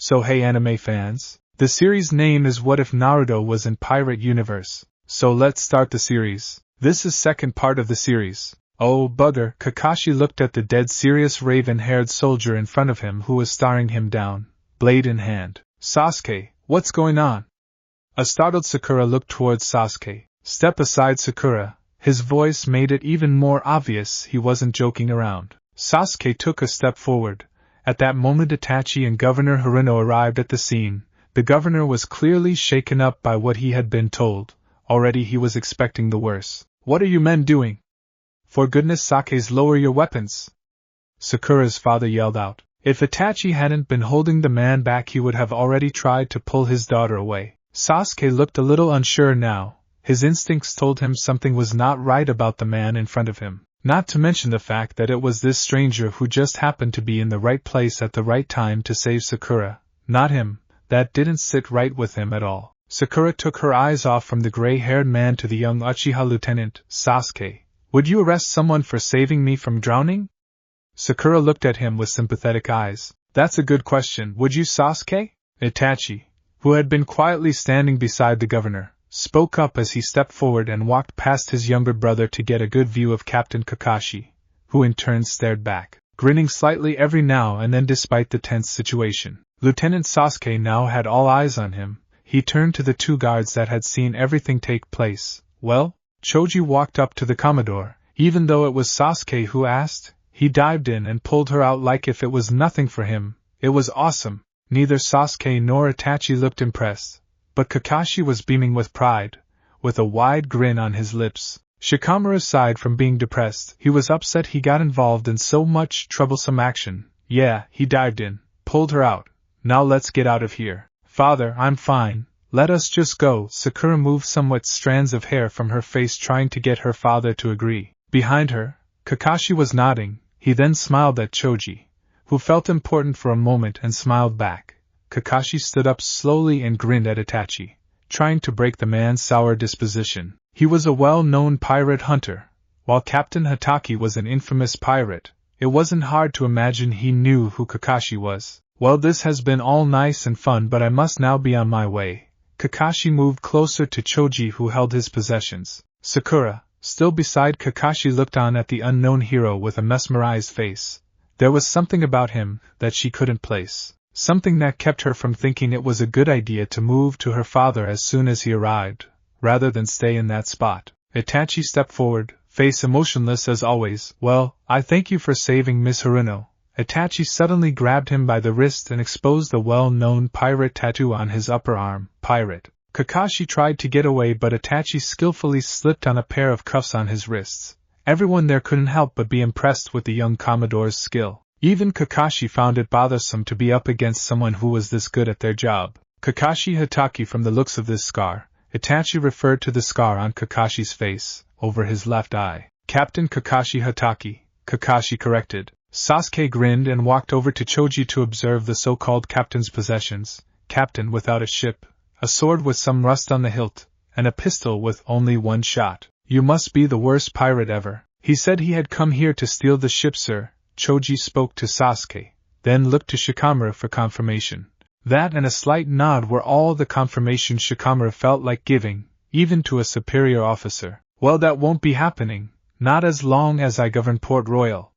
So hey anime fans, the series name is What If Naruto Was in Pirate Universe, so let's start the series. This is second part of the series. Oh bugger, Kakashi looked at the dead serious raven-haired soldier in front of him who was staring him down, blade in hand. Sasuke, what's going on? A startled Sakura looked towards Sasuke. Step aside, Sakura. His voice made it even more obvious he wasn't joking around. Sasuke took a step forward. At that moment Itachi and Governor Haruno arrived at the scene. The governor was clearly shaken up by what he had been told. Already he was expecting the worst. What are you men doing? For goodness sakes, lower your weapons! Sakura's father yelled out. If Itachi hadn't been holding the man back, he would have already tried to pull his daughter away. Sasuke looked a little unsure now. His instincts told him something was not right about the man in front of him. Not to mention the fact that it was this stranger who just happened to be in the right place at the right time to save Sakura. Not him. That didn't sit right with him at all. Sakura took her eyes off from the gray-haired man to the young Uchiha lieutenant. Sasuke, would you arrest someone for saving me from drowning? Sakura looked at him with sympathetic eyes. That's a good question. Would you, Sasuke? Itachi, who had been quietly standing beside the governor, spoke up as he stepped forward and walked past his younger brother to get a good view of Captain Kakashi, who in turn stared back, grinning slightly every now and then despite the tense situation. Lieutenant Sasuke now had all eyes on him. He turned to the two guards that had seen everything take place. Well? Choji walked up to the Commodore. Even though it was Sasuke who asked, he dived in and pulled her out like if it was nothing for him. It was awesome. Neither Sasuke nor Itachi looked impressed, but Kakashi was beaming with pride, with a wide grin on his lips. Shikamaru sighed from being depressed. He was upset he got involved in so much troublesome action. Yeah, he dived in, pulled her out. Now let's get out of here. Father, I'm fine. Let us just go. Sakura moved somewhat strands of hair from her face, trying to get her father to agree. Behind her, Kakashi was nodding. He then smiled at Choji, who felt important for a moment and smiled back. Kakashi stood up slowly and grinned at Itachi, trying to break the man's sour disposition. He was a well-known pirate hunter, while Captain Hatake was an infamous pirate. It wasn't hard to imagine he knew who Kakashi was. Well, this has been all nice and fun, but I must now be on my way. Kakashi moved closer to Choji, who held his possessions. Sakura, still beside Kakashi, looked on at the unknown hero with a mesmerized face. There was something about him that she couldn't place. Something that kept her from thinking it was a good idea to move to her father as soon as he arrived, rather than stay in that spot. Itachi stepped forward, face emotionless as always. Well, I thank you for saving Miss Haruno. Itachi suddenly grabbed him by the wrist and exposed the well-known pirate tattoo on his upper arm. Pirate. Kakashi tried to get away, but Itachi skillfully slipped on a pair of cuffs on his wrists. Everyone there couldn't help but be impressed with the young Commodore's skill. Even Kakashi found it bothersome to be up against someone who was this good at their job. Kakashi Hatake, from the looks of this scar. Itachi referred to the scar on Kakashi's face, over his left eye. Captain Kakashi Hatake, Kakashi corrected. Sasuke grinned and walked over to Choji to observe the so-called captain's possessions. Captain without a ship, a sword with some rust on the hilt, and a pistol with only one shot. You must be the worst pirate ever. He said he had come here to steal the ship, sir. Choji spoke to Sasuke, then looked to Shikamaru for confirmation. That and a slight nod were all the confirmation Shikamaru felt like giving, even to a superior officer. Well, that won't be happening, not as long as I govern Port Royal.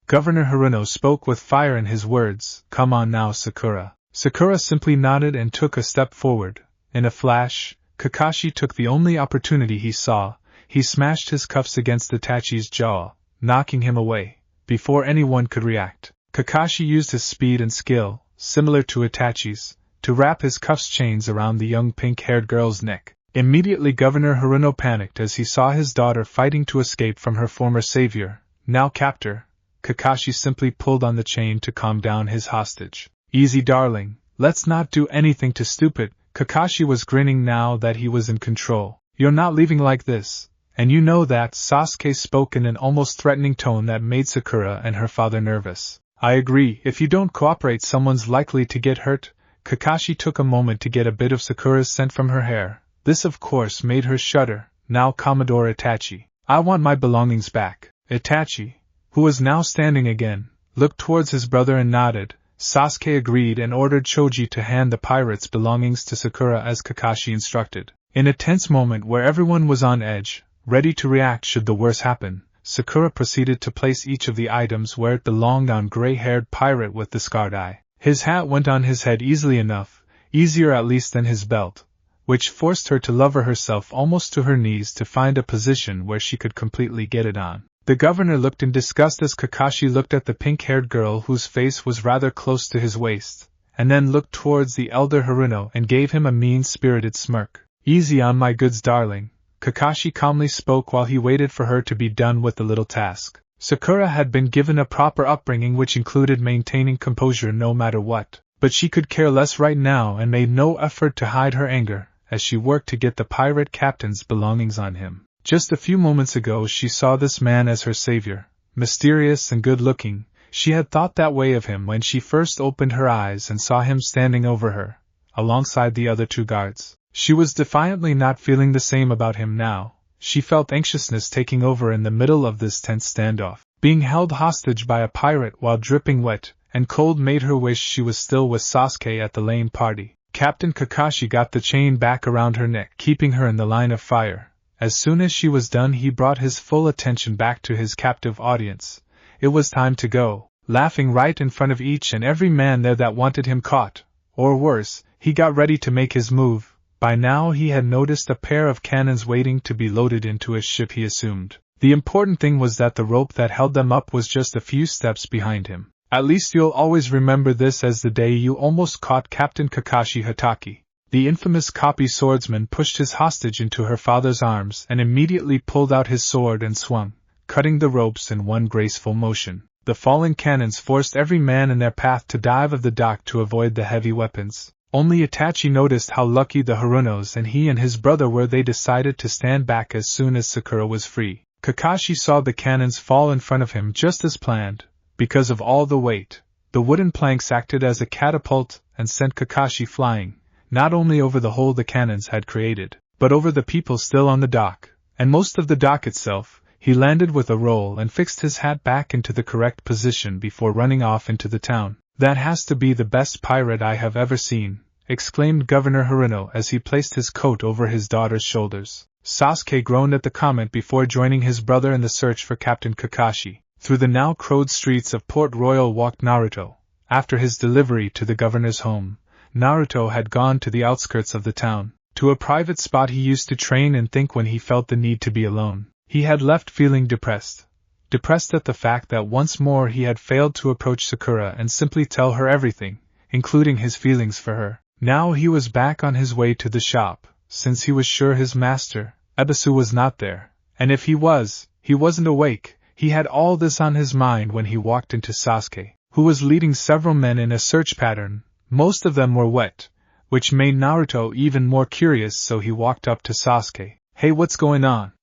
Governor Haruno spoke with fire in his words. Come on now, Sakura. Sakura simply nodded and took a step forward. In a flash, Kakashi took the only opportunity he saw. He smashed his cuffs against Itachi's jaw, knocking him away. Before anyone could react, Kakashi used his speed and skill, similar to Itachi's, to wrap his cuffs chains around the young pink-haired girl's neck. Immediately Governor Haruno panicked as he saw his daughter fighting to escape from her former savior, now captor. Kakashi simply pulled on the chain to calm down his hostage. Easy, darling, let's not do anything too stupid. Kakashi was grinning now that he was in control. You're not leaving like this, and you know that. Sasuke spoke in an almost threatening tone that made Sakura and her father nervous. I agree, if you don't cooperate someone's likely to get hurt. Kakashi took a moment to get a bit of Sakura's scent from her hair. This of course made her shudder. Now Commodore Itachi, I want my belongings back. Itachi, who was now standing again, looked towards his brother and nodded. Sasuke agreed and ordered Choji to hand the pirate's belongings to Sakura as Kakashi instructed. In a tense moment where everyone was on edge, ready to react should the worst happen, Sakura proceeded to place each of the items where it belonged on gray-haired pirate with the scarred eye. His hat went on his head easily enough, easier at least than his belt, which forced her to lower herself almost to her knees to find a position where she could completely get it on. The governor looked in disgust as Kakashi looked at the pink-haired girl whose face was rather close to his waist, and then looked towards the elder Haruno and gave him a mean-spirited smirk. "Easy on my goods, darling," Kakashi calmly spoke while he waited for her to be done with the little task. Sakura had been given a proper upbringing which included maintaining composure no matter what, but she could care less right now and made no effort to hide her anger as she worked to get the pirate captain's belongings on him. Just a few moments ago she saw this man as her savior, mysterious and good-looking. She had thought that way of him when she first opened her eyes and saw him standing over her, alongside the other two guards. She was defiantly not feeling the same about him now. She felt anxiousness taking over in the middle of this tense standoff. Being held hostage by a pirate while dripping wet and cold made her wish she was still with Sasuke at the lane party. Captain Kakashi got the chain back around her neck, keeping her in the line of fire. As soon as she was done, he brought his full attention back to his captive audience. It was time to go, laughing right in front of each and every man there that wanted him caught. Or worse, he got ready to make his move. By now he had noticed a pair of cannons waiting to be loaded into a ship he assumed. The important thing was that the rope that held them up was just a few steps behind him. At least you'll always remember this as the day you almost caught Captain Kakashi Hatake. The infamous copy swordsman pushed his hostage into her father's arms and immediately pulled out his sword and swung, cutting the ropes in one graceful motion. The falling cannons forced every man in their path to dive of the dock to avoid the heavy weapons. Only Itachi noticed how lucky the Harunos and he and his brother were. They decided to stand back as soon as Sakura was free. Kakashi saw the cannons fall in front of him just as planned. Because of all the weight, the wooden planks acted as a catapult and sent Kakashi flying, not only over the hole the cannons had created, but over the people still on the dock, and most of the dock itself. He landed with a roll and fixed his hat back into the correct position before running off into the town. "That has to be the best pirate I have ever seen," exclaimed Governor Haruno as he placed his coat over his daughter's shoulders. Sasuke groaned at the comment before joining his brother in the search for Captain Kakashi. Through the now crowded streets of Port Royal walked Naruto. After his delivery to the governor's home, Naruto had gone to the outskirts of the town, to a private spot he used to train and think when he felt the need to be alone. He had left feeling depressed at the fact that once more he had failed to approach Sakura and simply tell her everything, including his feelings for her. Now he was back on his way to the shop, since he was sure his master, Ebisu, was not there, and if he was, he wasn't awake. He had all this on his mind when he walked into Sasuke, who was leading several men in a search pattern. Most of them were wet, which made Naruto even more curious, so he walked up to Sasuke. "Hey, what's going on?"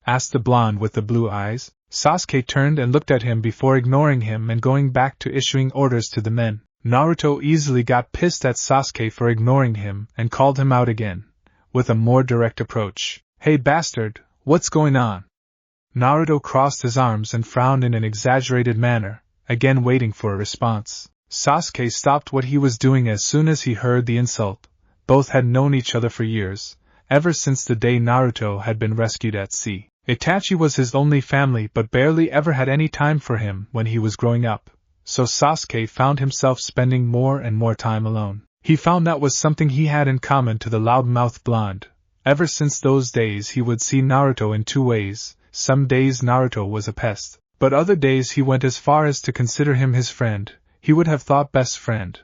asked the blonde with the blue eyes. Sasuke turned and looked at him before ignoring him and going back to issuing orders to the men. Naruto easily got pissed at Sasuke for ignoring him and called him out again, with a more direct approach. "Hey bastard, what's going on?" Naruto crossed his arms and frowned in an exaggerated manner, again waiting for a response. Sasuke stopped what he was doing as soon as he heard the insult. Both had known each other for years, ever since the day Naruto had been rescued at sea. Itachi was his only family but barely ever had any time for him when he was growing up, so Sasuke found himself spending more and more time alone. He found that was something he had in common to the loudmouth blonde. Ever since those days he would see Naruto in two ways. Some days Naruto was a pest, but other days he went as far as to consider him his friend. He would have thought best friend.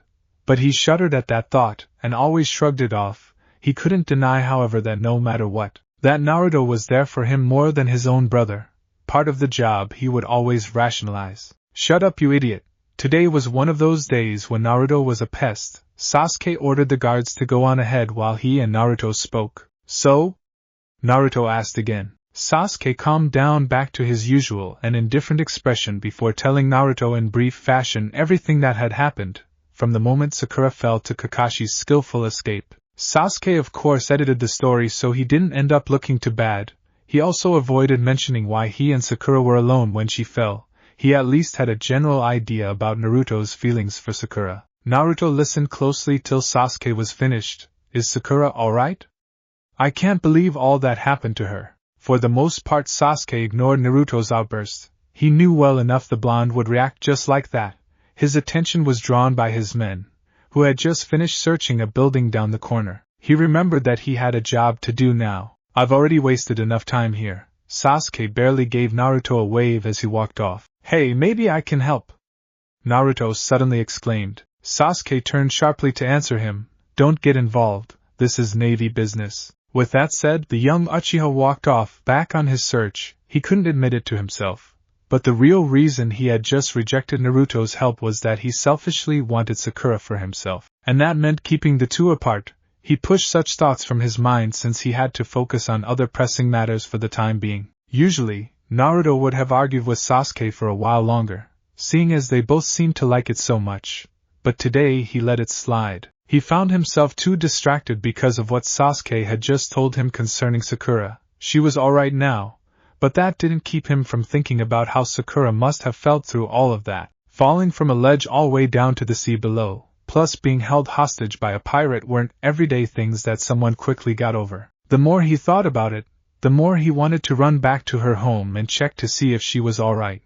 But he shuddered at that thought, and always shrugged it off. He couldn't deny, however, that no matter what, that Naruto was there for him more than his own brother. Part of the job, he would always rationalize. "Shut up, you idiot." Today was one of those days when Naruto was a pest. Sasuke ordered the guards to go on ahead while he and Naruto spoke. "So?" Naruto asked again. Sasuke calmed down back to his usual and indifferent expression before telling Naruto in brief fashion everything that had happened, from the moment Sakura fell to Kakashi's skillful escape. Sasuke of course edited the story so he didn't end up looking too bad. He also avoided mentioning why he and Sakura were alone when she fell. he at least had a general idea about Naruto's feelings for Sakura. Naruto listened closely till Sasuke was finished. Is Sakura alright? I can't believe all that happened to her. For the most part Sasuke ignored Naruto's outburst. He knew well enough the blonde would react just like that. His attention was drawn by his men, who had just finished searching a building down the corner. He remembered that he had a job to do now. I've already wasted enough time here. Sasuke barely gave Naruto a wave as he walked off. Hey, maybe I can help, Naruto suddenly exclaimed. Sasuke turned sharply to answer him. Don't get involved, this is Navy business. With that said, the young Uchiha walked off, back on his search. He couldn't admit it to himself, but the real reason he had just rejected Naruto's help was that he selfishly wanted Sakura for himself, and that meant keeping the two apart. He pushed such thoughts from his mind since he had to focus on other pressing matters for the time being. Usually, Naruto would have argued with Sasuke for a while longer, seeing as they both seemed to like it so much, but today he let it slide. He found himself too distracted because of what Sasuke had just told him concerning Sakura. She was alright now, but that didn't keep him from thinking about how Sakura must have felt through all of that, falling from a ledge all the way down to the sea below, plus being held hostage by a pirate weren't everyday things that someone quickly got over. The more he thought about it, the more he wanted to run back to her home and check to see if she was alright.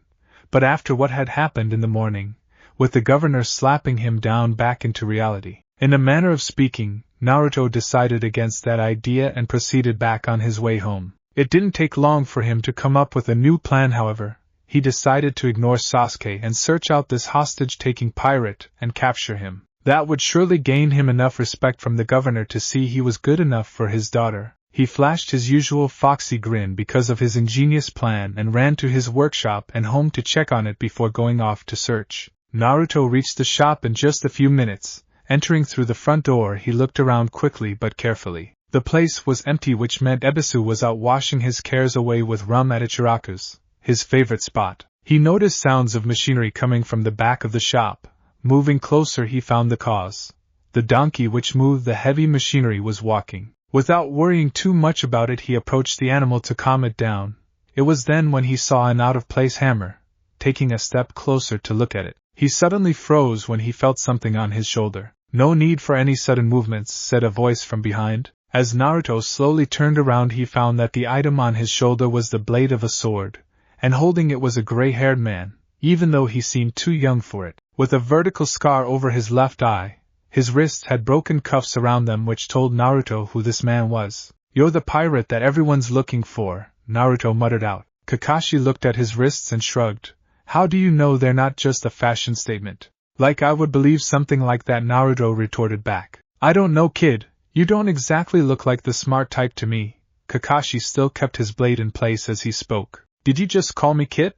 But after what had happened in the morning, with the governor slapping him down back into reality, in a manner of speaking, Naruto decided against that idea and proceeded back on his way home. It didn't take long for him to come up with a new plan, however. He decided to ignore Sasuke and search out this hostage-taking pirate and capture him. That would surely gain him enough respect from the governor to see he was good enough for his daughter. He flashed his usual foxy grin because of his ingenious plan and ran to his workshop and home to check on it before going off to search. Naruto reached the shop in just a few minutes. Entering through the front door, he looked around quickly but carefully. The place was empty, which meant Ebisu was out washing his cares away with rum at Ichiraku's, his favorite spot. He noticed sounds of machinery coming from the back of the shop. Moving closer, he found the cause. The donkey which moved the heavy machinery was walking. Without worrying too much about it, he approached the animal to calm it down. It was then when he saw an out-of-place hammer. Taking a step closer to look at it, he suddenly froze when he felt something on his shoulder. No need for any sudden movements, said a voice from behind. As Naruto slowly turned around, he found that the item on his shoulder was the blade of a sword, and holding it was a gray-haired man, even though he seemed too young for it. With a vertical scar over his left eye, his wrists had broken cuffs around them which told Naruto who this man was. You're the pirate that everyone's looking for, Naruto muttered out. Kakashi looked at his wrists and shrugged. How do you know they're not just a fashion statement? Like I would believe something like that, Naruto retorted back. I don't know, kid. You don't exactly look like the smart type to me. Kakashi still kept his blade in place as he spoke. Did you just call me kid?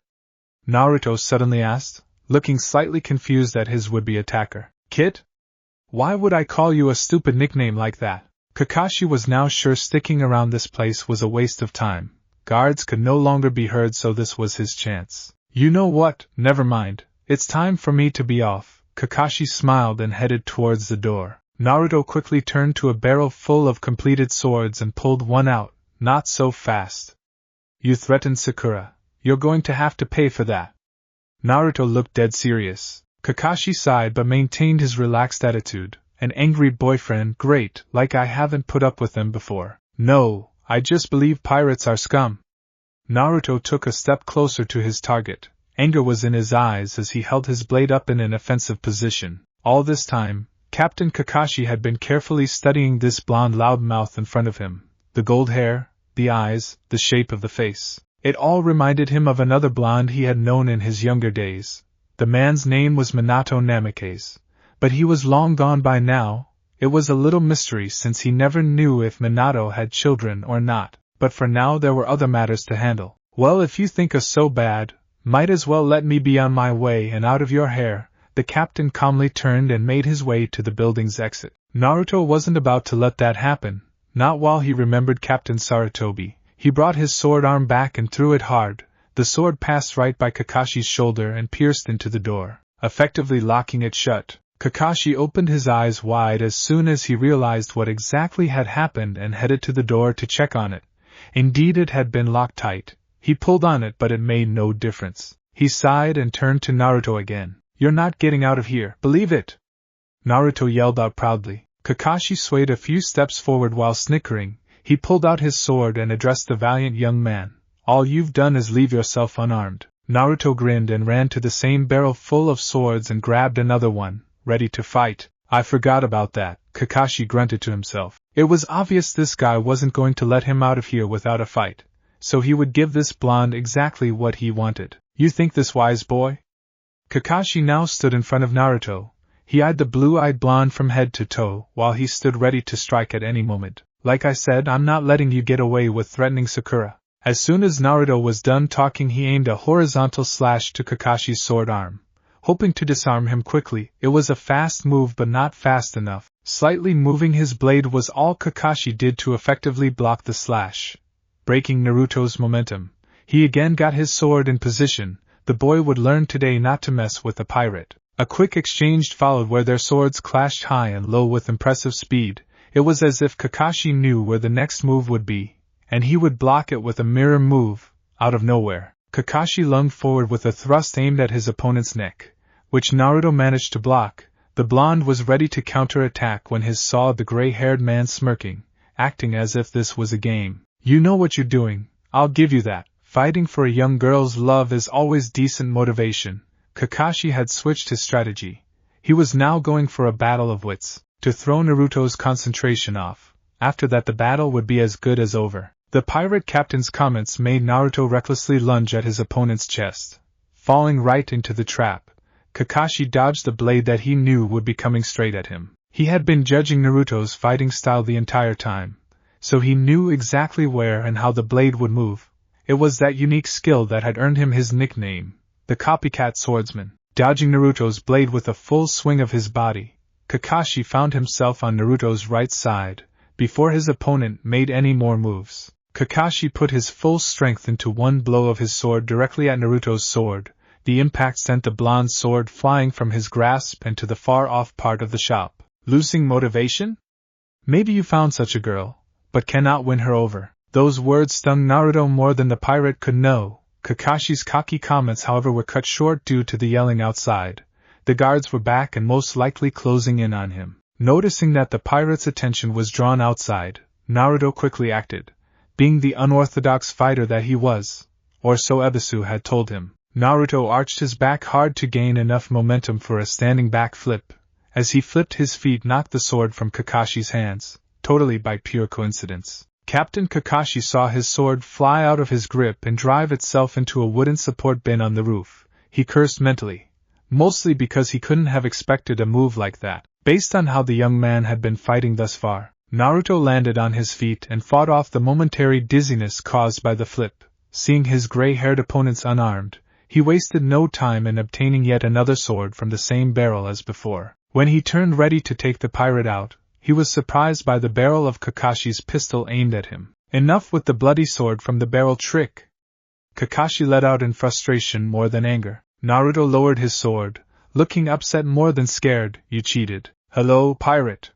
Naruto suddenly asked, looking slightly confused at his would-be attacker. Kid? Why would I call you a stupid nickname like that? Kakashi was now sure sticking around this place was a waste of time. Guards could no longer be heard, so this was his chance. You know what, never mind. It's time for me to be off. Kakashi smiled and headed towards the door. Naruto quickly turned to a barrel full of completed swords and pulled one out. Not so fast. You threatened Sakura. You're going to have to pay for that. Naruto looked dead serious. Kakashi sighed but maintained his relaxed attitude. An angry boyfriend, great, like I haven't put up with them before. No, I just believe pirates are scum. Naruto took a step closer to his target. Anger was in his eyes as he held his blade up in an offensive position. All this time, Captain Kakashi had been carefully studying this blonde loudmouth in front of him. The gold hair, the eyes, the shape of the face. It all reminded him of another blonde he had known in his younger days. The man's name was Minato Namikaze, but he was long gone by now. It was a little mystery since he never knew if Minato had children or not, but for now there were other matters to handle. Well, if you think us so bad, might as well let me be on my way and out of your hair. The captain calmly turned and made his way to the building's exit. Naruto wasn't about to let that happen, not while he remembered Captain Sarutobi. He brought his sword arm back and threw it hard. The sword passed right by Kakashi's shoulder and pierced into the door, effectively locking it shut. Kakashi opened his eyes wide as soon as he realized what exactly had happened and headed to the door to check on it. Indeed, it had been locked tight. He pulled on it, but it made no difference. He sighed and turned to Naruto again. You're not getting out of here, believe it! Naruto yelled out proudly. Kakashi swayed a few steps forward while snickering. He pulled out his sword and addressed the valiant young man. All you've done is leave yourself unarmed. Naruto grinned and ran to the same barrel full of swords and grabbed another one, ready to fight. I forgot about that, Kakashi grunted to himself. It was obvious this guy wasn't going to let him out of here without a fight, so he would give this blonde exactly what he wanted. You think this wise, boy? Kakashi now stood in front of Naruto. He eyed the blue-eyed blonde from head to toe, while he stood ready to strike at any moment. Like I said, I'm not letting you get away with threatening Sakura. As soon as Naruto was done talking, he aimed a horizontal slash to Kakashi's sword arm, hoping to disarm him quickly. It was a fast move but not fast enough. Slightly moving his blade was all Kakashi did to effectively block the slash, breaking Naruto's momentum. He again got his sword in position. The boy would learn today not to mess with a pirate. A quick exchange followed where their swords clashed high and low with impressive speed. It was as if Kakashi knew where the next move would be, and he would block it with a mirror move. Out of nowhere, Kakashi lunged forward with a thrust aimed at his opponent's neck, which Naruto managed to block. The blonde was ready to counter-attack when he saw the gray-haired man smirking, acting as if this was a game. You know what you're doing, I'll give you that. Fighting for a young girl's love is always decent motivation. Kakashi had switched his strategy. He was now going for a battle of wits, to throw Naruto's concentration off. After that the battle would be as good as over. The pirate captain's comments made Naruto recklessly lunge at his opponent's chest, falling right into the trap. Kakashi dodged the blade that he knew would be coming straight at him. He had been judging Naruto's fighting style the entire time, so he knew exactly where and how the blade would move. It was that unique skill that had earned him his nickname, the copycat swordsman. Dodging Naruto's blade with a full swing of his body, Kakashi found himself on Naruto's right side, before his opponent made any more moves. Kakashi put his full strength into one blow of his sword directly at Naruto's sword. The impact sent the blonde's sword flying from his grasp and to the far-off part of the shop. Losing motivation? Maybe you found such a girl, but cannot win her over. Those words stung Naruto more than the pirate could know. Kakashi's cocky comments, however, were cut short due to the yelling outside. The guards were back and most likely closing in on him. Noticing that the pirate's attention was drawn outside, Naruto quickly acted, being the unorthodox fighter that he was, or so Ebisu had told him. Naruto arched his back hard to gain enough momentum for a standing back flip. As he flipped, his feet knocked the sword from Kakashi's hands, totally by pure coincidence. Captain Kakashi saw his sword fly out of his grip and drive itself into a wooden support bin on the roof. He cursed mentally, mostly because he couldn't have expected a move like that, based on how the young man had been fighting thus far. Naruto landed on his feet and fought off the momentary dizziness caused by the flip. Seeing his gray-haired opponents unarmed, he wasted no time in obtaining yet another sword from the same barrel as before. When he turned ready to take the pirate out, he was surprised by the barrel of Kakashi's pistol aimed at him. Enough with the bloody sword from the barrel trick! Kakashi let out in frustration more than anger. Naruto lowered his sword, looking upset more than scared. You cheated. Hello, pirate!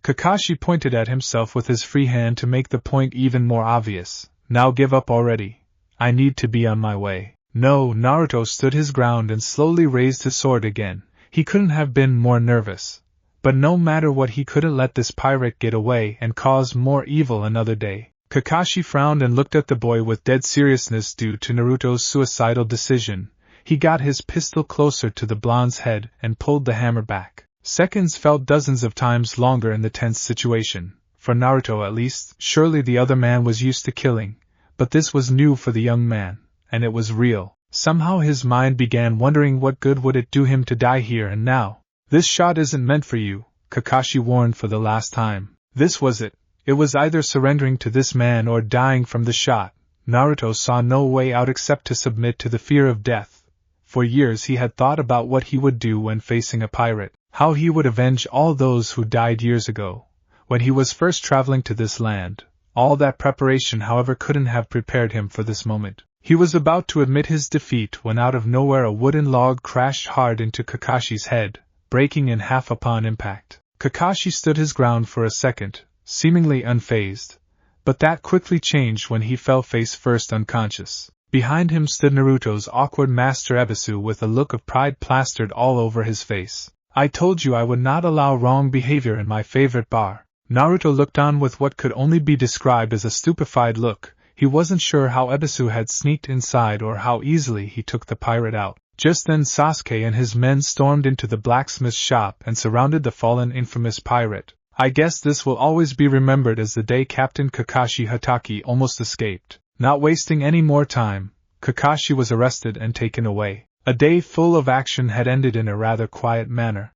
Kakashi pointed at himself with his free hand to make the point even more obvious. Now give up already. I need to be on my way. No, Naruto stood his ground and slowly raised his sword again. He couldn't have been more nervous. But no matter what, he couldn't let this pirate get away and cause more evil another day. Kakashi frowned and looked at the boy with dead seriousness due to Naruto's suicidal decision. He got his pistol closer to the blonde's head and pulled the hammer back. Seconds felt dozens of times longer in the tense situation. For Naruto at least, surely the other man was used to killing. But this was new for the young man, and it was real. Somehow his mind began wondering what good would it do him to die here and now. This shot isn't meant for you, Kakashi warned for the last time. This was it. It was either surrendering to this man or dying from the shot. Naruto saw no way out except to submit to the fear of death. For years he had thought about what he would do when facing a pirate, how he would avenge all those who died years ago, when he was first traveling to this land. All that preparation, however, couldn't have prepared him for this moment. He was about to admit his defeat when out of nowhere a wooden log crashed hard into Kakashi's head, breaking in half upon impact. Kakashi stood his ground for a second, seemingly unfazed, but that quickly changed when he fell face first unconscious. Behind him stood Naruto's awkward master Ebisu with a look of pride plastered all over his face. I told you I would not allow wrong behavior in my favorite bar. Naruto looked on with what could only be described as a stupefied look. He wasn't sure how Ebisu had sneaked inside or how easily he took the pirate out. Just then Sasuke and his men stormed into the blacksmith's shop and surrounded the fallen infamous pirate. I guess this will always be remembered as the day Captain Kakashi Hatake almost escaped. Not wasting any more time, Kakashi was arrested and taken away. A day full of action had ended in a rather quiet manner.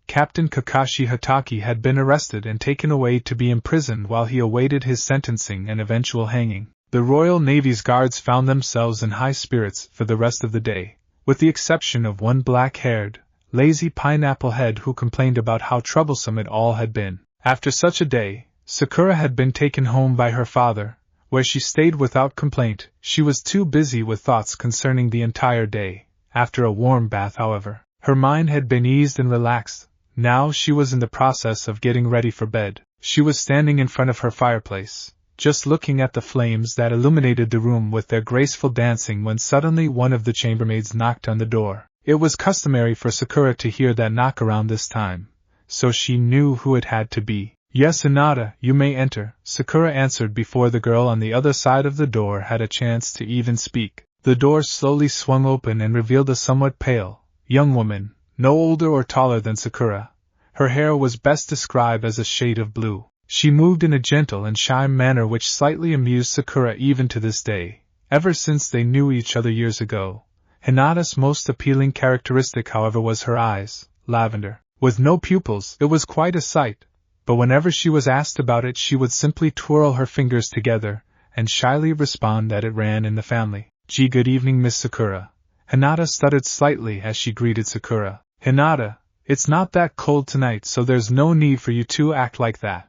Captain Kakashi Hatake had been arrested and taken away to be imprisoned while he awaited his sentencing and eventual hanging. The Royal Navy's guards found themselves in high spirits for the rest of the day, with the exception of one black-haired, lazy pineapple head who complained about how troublesome it all had been. After such a day, Sakura had been taken home by her father, where she stayed without complaint. She was too busy with thoughts concerning the entire day. After a warm bath, however, her mind had been eased and relaxed. Now she was in the process of getting ready for bed. She was standing in front of her fireplace, just looking at the flames that illuminated the room with their graceful dancing when suddenly one of the chambermaids knocked on the door. It was customary for Sakura to hear that knock around this time, so she knew who it had to be. Yes, Hinata, you may enter, Sakura answered before the girl on the other side of the door had a chance to even speak. The door slowly swung open and revealed a somewhat pale, young woman, no older or taller than Sakura. Her hair was best described as a shade of blue. She moved in a gentle and shy manner which slightly amused Sakura even to this day, ever since they knew each other years ago. Hinata's most appealing characteristic, however, was her eyes, lavender. With no pupils, it was quite a sight, but whenever she was asked about it she would simply twirl her fingers together and shyly respond that it ran in the family. Gee, good evening, Miss Sakura. Hinata stuttered slightly as she greeted Sakura. Hinata, it's not that cold tonight, so there's no need for you to act like that.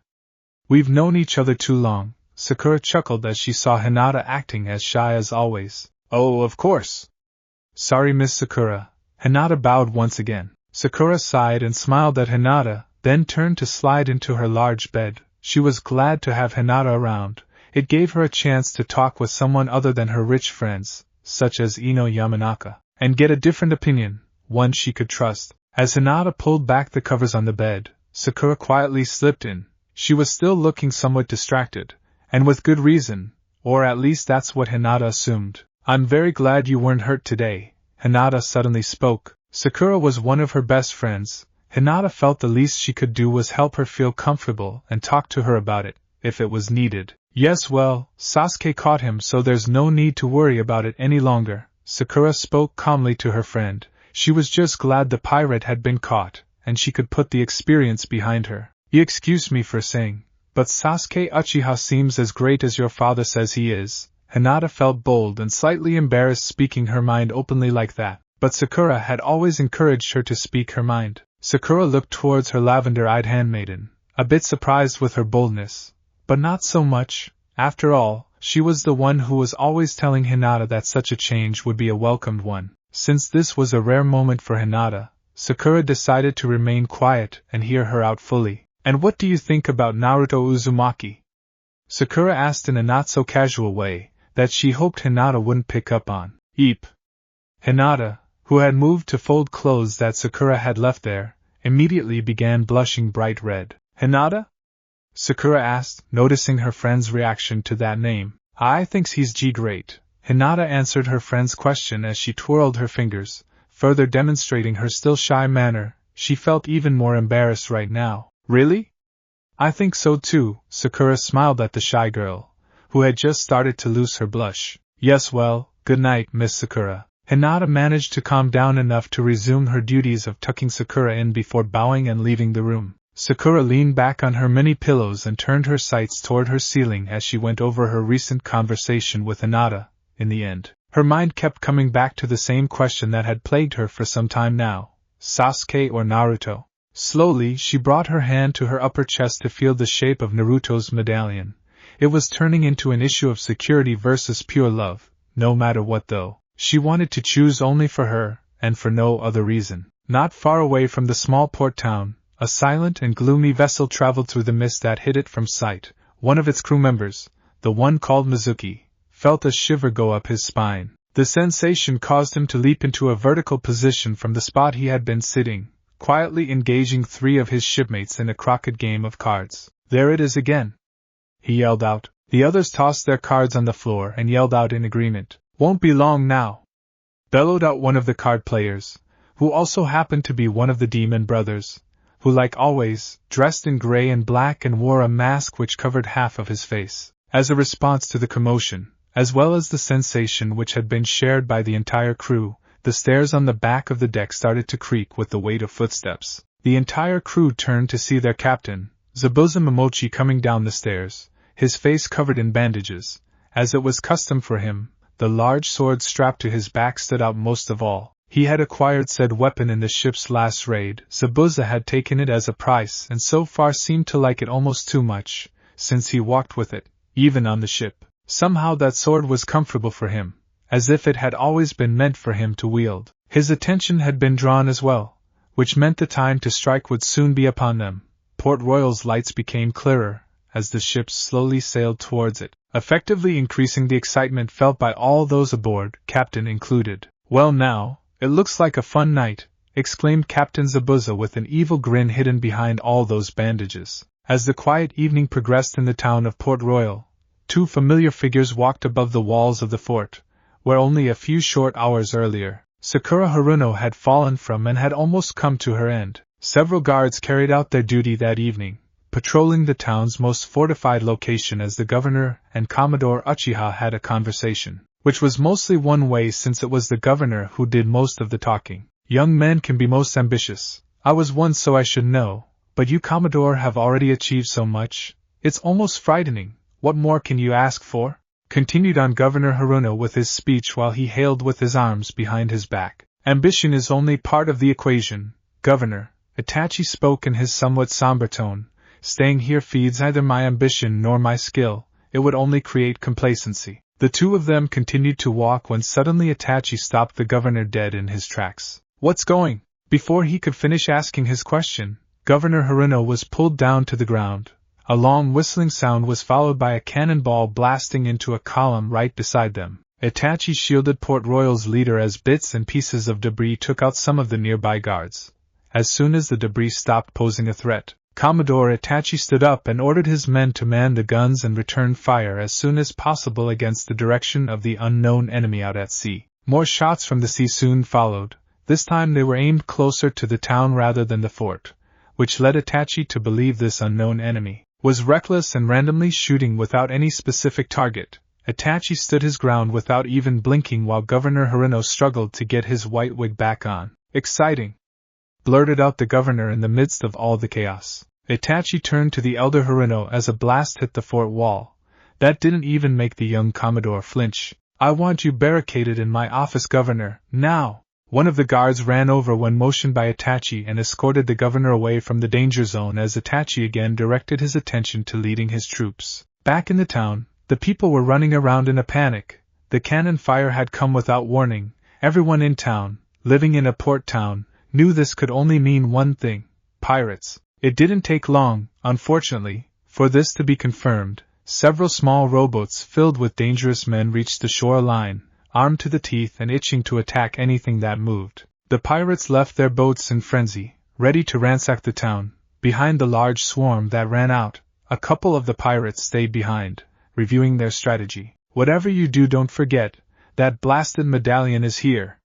We've known each other too long. Sakura chuckled as she saw Hinata acting as shy as always. Oh, of course. Sorry, Miss Sakura. Hinata bowed once again. Sakura sighed and smiled at Hinata, then turned to slide into her large bed. She was glad to have Hinata around. It gave her a chance to talk with someone other than her rich friends, such as Ino Yamanaka, and get a different opinion, one she could trust. As Hinata pulled back the covers on the bed, Sakura quietly slipped in. She was still looking somewhat distracted, and with good reason, or at least that's what Hinata assumed. I'm very glad you weren't hurt today, Hinata suddenly spoke. Sakura was one of her best friends. Hinata felt the least she could do was help her feel comfortable and talk to her about it, if it was needed. Yes, well, Sasuke caught him, so there's no need to worry about it any longer. Sakura spoke calmly to her friend. She was just glad the pirate had been caught, and she could put the experience behind her. You excuse me for saying, but Sasuke Uchiha seems as great as your father says he is. Hinata felt bold and slightly embarrassed speaking her mind openly like that, but Sakura had always encouraged her to speak her mind. Sakura looked towards her lavender-eyed handmaiden, a bit surprised with her boldness, but not so much. After all, she was the one who was always telling Hinata that such a change would be a welcomed one. Since this was a rare moment for Hinata, Sakura decided to remain quiet and hear her out fully. And what do you think about Naruto Uzumaki? Sakura asked in a not-so-casual way that she hoped Hinata wouldn't pick up on. Eep. Hinata, who had moved to fold clothes that Sakura had left there, immediately began blushing bright red. Hinata? Sakura asked, noticing her friend's reaction to that name. I thinks he's great. Hinata answered her friend's question as she twirled her fingers, further demonstrating her still shy manner. She felt even more embarrassed right now. Really? I think so too, Sakura smiled at the shy girl, who had just started to lose her blush. Yes, well, good night, Miss Sakura. Hinata managed to calm down enough to resume her duties of tucking Sakura in before bowing and leaving the room. Sakura leaned back on her many pillows and turned her sights toward her ceiling as she went over her recent conversation with Hinata. In the end, her mind kept coming back to the same question that had plagued her for some time now. Sasuke or Naruto? Slowly, she brought her hand to her upper chest to feel the shape of Naruto's medallion. It was turning into an issue of security versus pure love, no matter what though. She wanted to choose only for her, and for no other reason. Not far away from the small port town, a silent and gloomy vessel traveled through the mist that hid it from sight. One of its crew members, the one called Mizuki, felt a shiver go up his spine. The sensation caused him to leap into a vertical position from the spot he had been sitting, quietly engaging 3 of his shipmates in a croquet game of cards. "There it is again!" he yelled out. The others tossed their cards on the floor and yelled out in agreement. "Won't be long now!" bellowed out one of the card players, who also happened to be one of the demon brothers, who, like always, dressed in gray and black and wore a mask which covered half of his face. As a response to the commotion, as well as the sensation which had been shared by the entire crew, the stairs on the back of the deck started to creak with the weight of footsteps. The entire crew turned to see their captain, Zabuza Momochi, coming down the stairs, his face covered in bandages. As it was custom for him, the large sword strapped to his back stood out most of all. He had acquired said weapon in the ship's last raid. Zabuza had taken it as a price and so far seemed to like it almost too much, since he walked with it, even on the ship. Somehow that sword was comfortable for him, as if it had always been meant for him to wield. His attention had been drawn as well, which meant the time to strike would soon be upon them. Port Royal's lights became clearer as the ship slowly sailed towards it, effectively increasing the excitement felt by all those aboard, captain included. "Well now, it looks like a fun night," exclaimed Captain Zabuza with an evil grin hidden behind all those bandages. As the quiet evening progressed in the town of Port Royal, 2 familiar figures walked above the walls of the fort, where only a few short hours earlier, Sakura Haruno had fallen from and had almost come to her end. Several guards carried out their duty that evening, patrolling the town's most fortified location as the governor and Commodore Uchiha had a conversation, which was mostly one way since it was the governor who did most of the talking. "Young men can be most ambitious. I was one, so I should know, but you, Commodore, have already achieved so much. It's almost frightening. What more can you ask for?" continued on Governor Haruno with his speech while he hailed with his arms behind his back. "Ambition is only part of the equation, Governor," Itachi spoke in his somewhat somber tone. "Staying here feeds neither my ambition nor my skill, it would only create complacency." The 2 of them continued to walk when suddenly Itachi stopped the governor dead in his tracks. "What's going?" Before he could finish asking his question, Governor Haruno was pulled down to the ground. A long whistling sound was followed by a cannonball blasting into a column right beside them. Itachi shielded Port Royal's leader as bits and pieces of debris took out some of the nearby guards. As soon as the debris stopped posing a threat, Commodore Itachi stood up and ordered his men to man the guns and return fire as soon as possible against the direction of the unknown enemy out at sea. More shots from the sea soon followed. This time they were aimed closer to the town rather than the fort, which led Itachi to believe this unknown enemy was reckless and randomly shooting without any specific target. Itachi stood his ground without even blinking while Governor Haruno struggled to get his white wig back on. "Exciting!" blurted out the governor in the midst of all the chaos. Itachi turned to the elder Haruno as a blast hit the fort wall. That didn't even make the young Commodore flinch. "I want you barricaded in my office, Governor, now!" One of the guards ran over when motioned by Itachi and escorted the governor away from the danger zone as Itachi again directed his attention to leading his troops. Back in the town, the people were running around in a panic. The cannon fire had come without warning. Everyone in town, living in a port town, knew this could only mean one thing: pirates. It didn't take long, unfortunately, for this to be confirmed. Several small rowboats filled with dangerous men reached the shoreline, armed to the teeth and itching to attack anything that moved. The pirates left their boats in frenzy, ready to ransack the town. Behind the large swarm that ran out, a couple of the pirates stayed behind, reviewing their strategy. "Whatever you do, don't forget, that blasted medallion is here."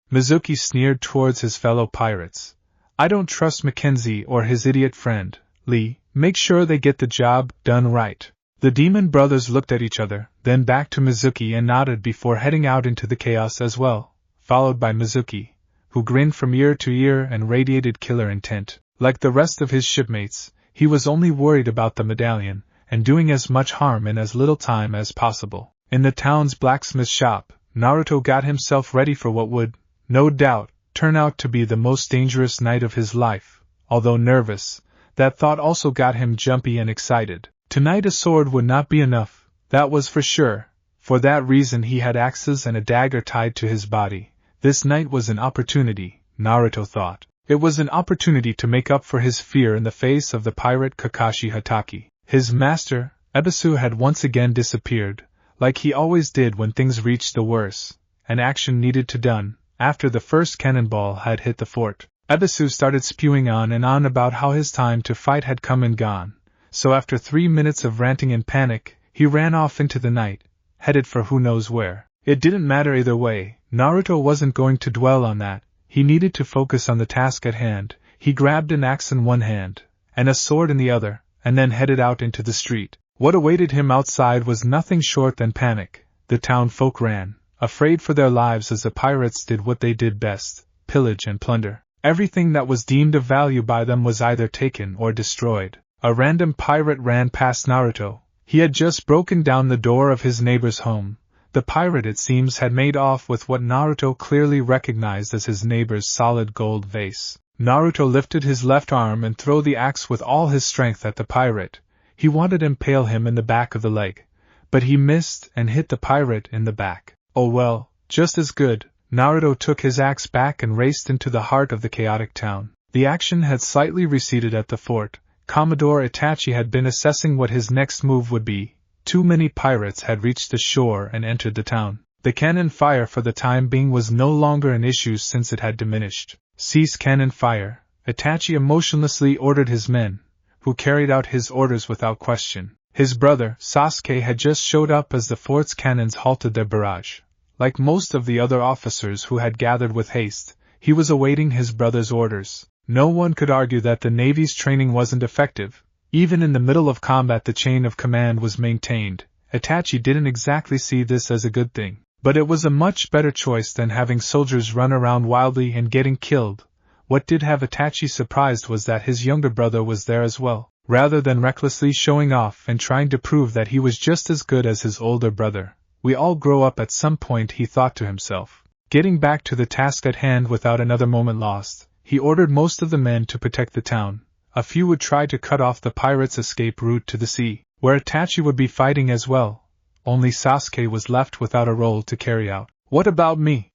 Mizuki sneered towards his fellow pirates. "I don't trust Mackenzie or his idiot friend, Lee. Make sure they get the job done right." The demon brothers looked at each other, then back to Mizuki and nodded before heading out into the chaos as well, followed by Mizuki, who grinned from ear to ear and radiated killer intent. Like the rest of his shipmates, he was only worried about the medallion, and doing as much harm in as little time as possible. In the town's blacksmith shop, Naruto got himself ready for what would, no doubt, turn out to be the most dangerous night of his life. Although nervous, that thought also got him jumpy and excited. Tonight a sword would not be enough, that was for sure. For that reason he had axes and a dagger tied to his body. This night was an opportunity, Naruto thought. It was an opportunity to make up for his fear in the face of the pirate Kakashi Hatake. His master, Ebisu had once again disappeared, like he always did when things reached the worst, and action needed to done. After the first cannonball had hit the fort, Ebisu started spewing on and on about how his time to fight had come and gone, so after 3 minutes of ranting and panic, he ran off into the night, headed for who knows where. It didn't matter either way, Naruto wasn't going to dwell on that, he needed to focus on the task at hand. He grabbed an axe in one hand, and a sword in the other, and then headed out into the street. What awaited him outside was nothing short than panic. The town folk ran, afraid for their lives as the pirates did what they did best, pillage and plunder. Everything that was deemed of value by them was either taken or destroyed. A random pirate ran past Naruto. He had just broken down the door of his neighbor's home. The pirate, it seems, had made off with what Naruto clearly recognized as his neighbor's solid gold vase. Naruto lifted his left arm and threw the axe with all his strength at the pirate. He wanted to impale him in the back of the leg, but he missed and hit the pirate in the back. Oh well, just as good. Naruto took his axe back and raced into the heart of the chaotic town. The action had slightly receded at the fort. Commodore Itachi had been assessing what his next move would be. Too many pirates had reached the shore and entered the town. The cannon fire for the time being was no longer an issue since it had diminished. Cease cannon fire, Itachi emotionlessly ordered his men, who carried out his orders without question. His brother, Sasuke, had just showed up as the fort's cannons halted their barrage. Like most of the other officers who had gathered with haste, he was awaiting his brother's orders. No one could argue that the Navy's training wasn't effective. Even in the middle of combat the chain of command was maintained. Itachi didn't exactly see this as a good thing, but it was a much better choice than having soldiers run around wildly and getting killed. What did have Itachi surprised was that his younger brother was there as well. Rather than recklessly showing off and trying to prove that he was just as good as his older brother, we all grow up at some point, he thought to himself. Getting back to the task at hand without another moment lost, he ordered most of the men to protect the town. A few would try to cut off the pirates' escape route to the sea, where Itachi would be fighting as well. Only Sasuke was left without a role to carry out. What about me?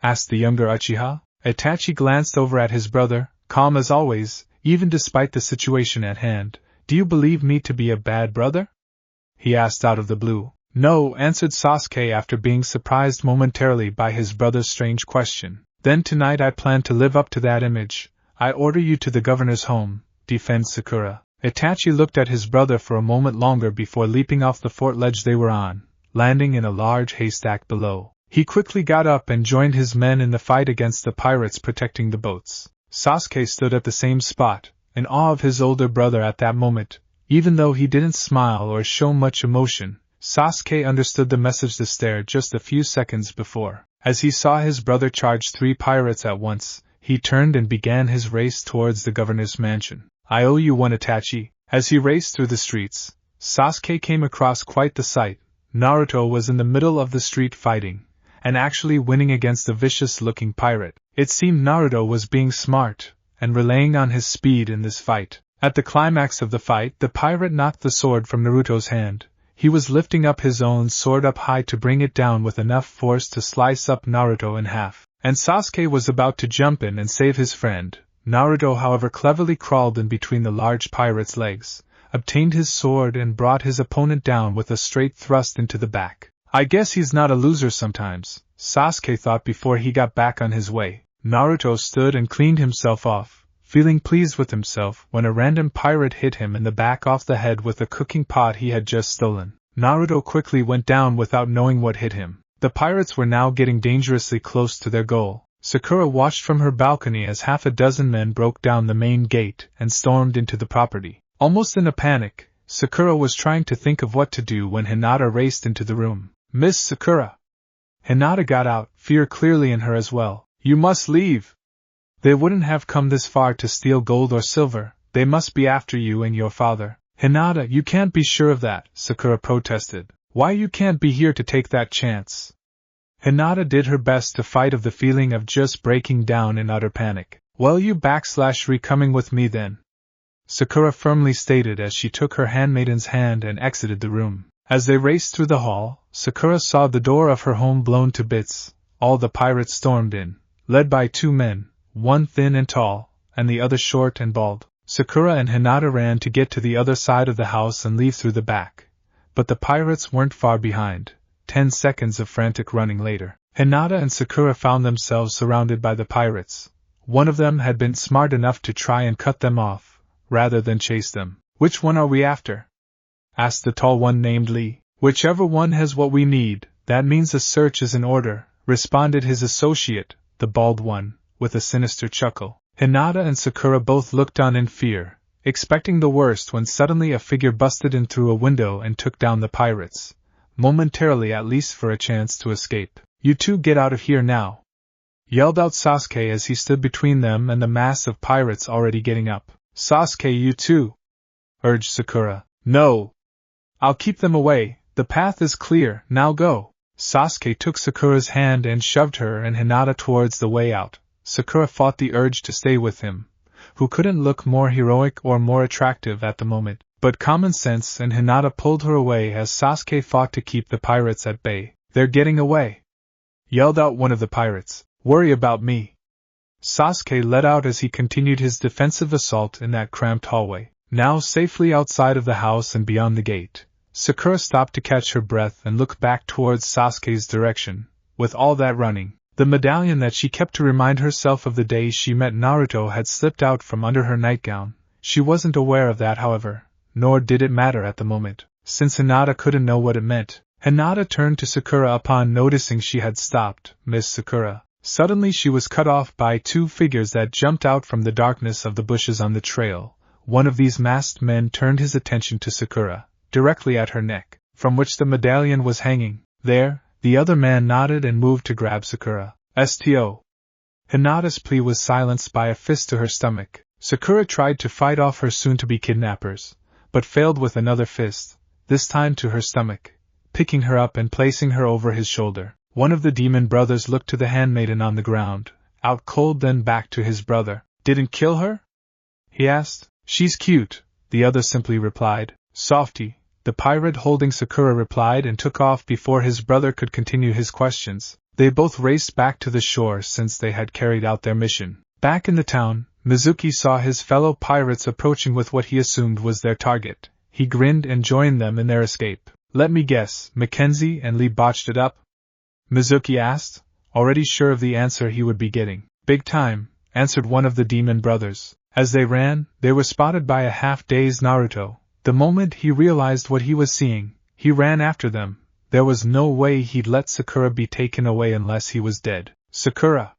Asked the younger Uchiha. Itachi glanced over at his brother, calm as always, even despite the situation at hand. Do you believe me to be a bad brother? He asked out of the blue. No, answered Sasuke after being surprised momentarily by his brother's strange question. Then tonight I plan to live up to that image. I order you to the governor's home. Defend Sakura. Itachi looked at his brother for a moment longer before leaping off the fort ledge they were on, landing in a large haystack below. He quickly got up and joined his men in the fight against the pirates protecting the boats. Sasuke stood at the same spot, in awe of his older brother at that moment. Even though he didn't smile or show much emotion, Sasuke understood the message to stare just a few seconds before. As he saw his brother charge 3 pirates at once, he turned and began his race towards the governor's mansion. I owe you one, Itachi. As he raced through the streets, Sasuke came across quite the sight. Naruto was in the middle of the street fighting, and actually winning against a vicious-looking pirate. It seemed Naruto was being smart, and relying on his speed in this fight. At the climax of the fight, the pirate knocked the sword from Naruto's hand. He was lifting up his own sword up high to bring it down with enough force to slice up Naruto in half, and Sasuke was about to jump in and save his friend. Naruto, however, cleverly crawled in between the large pirate's legs, obtained his sword and brought his opponent down with a straight thrust into the back. I guess he's not a loser sometimes, Sasuke thought before he got back on his way. Naruto stood and cleaned himself off, feeling pleased with himself when a random pirate hit him in the back off the head with a cooking pot he had just stolen. Naruto quickly went down without knowing what hit him. The pirates were now getting dangerously close to their goal. Sakura watched from her balcony as half a dozen men broke down the main gate and stormed into the property. Almost in a panic, Sakura was trying to think of what to do when Hinata raced into the room. Miss Sakura! Hinata got out, fear clearly in her as well. You must leave! They wouldn't have come this far to steal gold or silver. They must be after you and your father. Hinata, you can't be sure of that, Sakura protested. Why you can't be here to take that chance? Hinata did her best to fight of the feeling of just breaking down in utter panic. Well, you /re coming with me then? Sakura firmly stated as she took her handmaiden's hand and exited the room. As they raced through the hall, Sakura saw the door of her home blown to bits. All the pirates stormed in, led by 2 men, one thin and tall, and the other short and bald. Sakura and Hinata ran to get to the other side of the house and leave through the back. but the pirates weren't far behind. 10 seconds of frantic running later, Hinata and Sakura found themselves surrounded by the pirates. One of them had been smart enough to try and cut them off, rather than chase them. "Which one are we after?" asked the tall one named Lee. "Whichever one has what we need, that means a search is in order," responded his associate, the bald one, with a sinister chuckle. Hinata and Sakura both looked on in fear, expecting the worst when suddenly a figure busted in through a window and took down the pirates, momentarily at least for a chance to escape. "You two get out of here now!" yelled out Sasuke as he stood between them and the mass of pirates already getting up. "Sasuke, you too!" urged Sakura. "No! I'll keep them away, the path is clear, now go!" Sasuke took Sakura's hand and shoved her and Hinata towards the way out. Sakura fought the urge to stay with him, who couldn't look more heroic or more attractive at the moment, but common sense and Hinata pulled her away as Sasuke fought to keep the pirates at bay. "They're getting away!" yelled out one of the pirates. "Worry about me!" Sasuke let out as he continued his defensive assault in that cramped hallway. Now safely outside of the house and beyond the gate, Sakura stopped to catch her breath and look back towards Sasuke's direction. With all that running, the medallion that she kept to remind herself of the day she met Naruto had slipped out from under her nightgown. She wasn't aware of that, however, nor did it matter at the moment, since Hinata couldn't know what it meant. Hinata turned to Sakura upon noticing she had stopped. "Miss Sakura." Suddenly she was cut off by two figures that jumped out from the darkness of the bushes on the trail. One of these masked men turned his attention to Sakura, directly at her neck, from which the medallion was hanging. "There," the other man nodded and moved to grab Sakura. "Sto." Hinata's plea was silenced by a fist to her stomach. Sakura tried to fight off her soon-to-be kidnappers, but failed with another fist, this time to her stomach, picking her up and placing her over his shoulder. One of the demon brothers looked to the handmaiden on the ground, out cold, then back to his brother. "Didn't kill her?" he asked. "She's cute," the other simply replied. "Softy," the pirate holding Sakura replied and took off before his brother could continue his questions. They both raced back to the shore since they had carried out their mission. Back in the town, Mizuki saw his fellow pirates approaching with what he assumed was their target. He grinned and joined them in their escape. "Let me guess, Mackenzie and Lee botched it up?" Mizuki asked, already sure of the answer he would be getting. "Big time," answered one of the demon brothers. As they ran, they were spotted by a half-dazed Naruto. The moment he realized what he was seeing, he ran after them. There was no way he'd let Sakura be taken away unless he was dead. "Sakura!"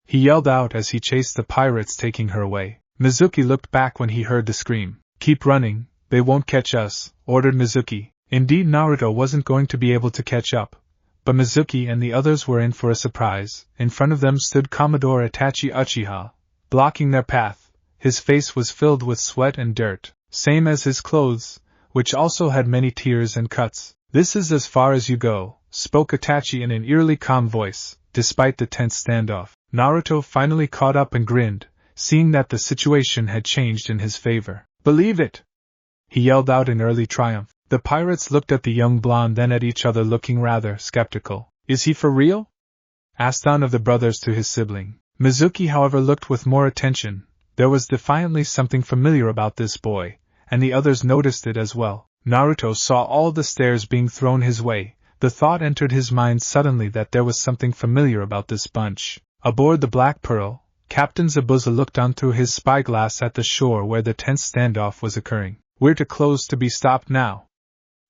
he yelled out as he chased the pirates, taking her away. Mizuki looked back when he heard the scream. "Keep running, they won't catch us," ordered Mizuki. Indeed, Naruto wasn't going to be able to catch up, but Mizuki and the others were in for a surprise. In front of them stood Commodore Itachi Uchiha, blocking their path. His face was filled with sweat and dirt, same as his clothes, which also had many tears and cuts. "This is as far as you go," spoke Itachi in an eerily calm voice, despite the tense standoff. Naruto finally caught up and grinned, seeing that the situation had changed in his favor. "Believe it!" he yelled out in early triumph. The pirates looked at the young blonde, then at each other, looking rather skeptical. "Is he for real?" asked one of the brothers to his sibling. Mizuki, however, looked with more attention. There was defiantly something familiar about this boy, and the others noticed it as well. Naruto saw all the stares being thrown his way. The thought entered his mind suddenly that there was something familiar about this bunch. Aboard the Black Pearl, Captain Zabuza looked on through his spyglass at the shore where the tense standoff was occurring. "We're too close to be stopped now."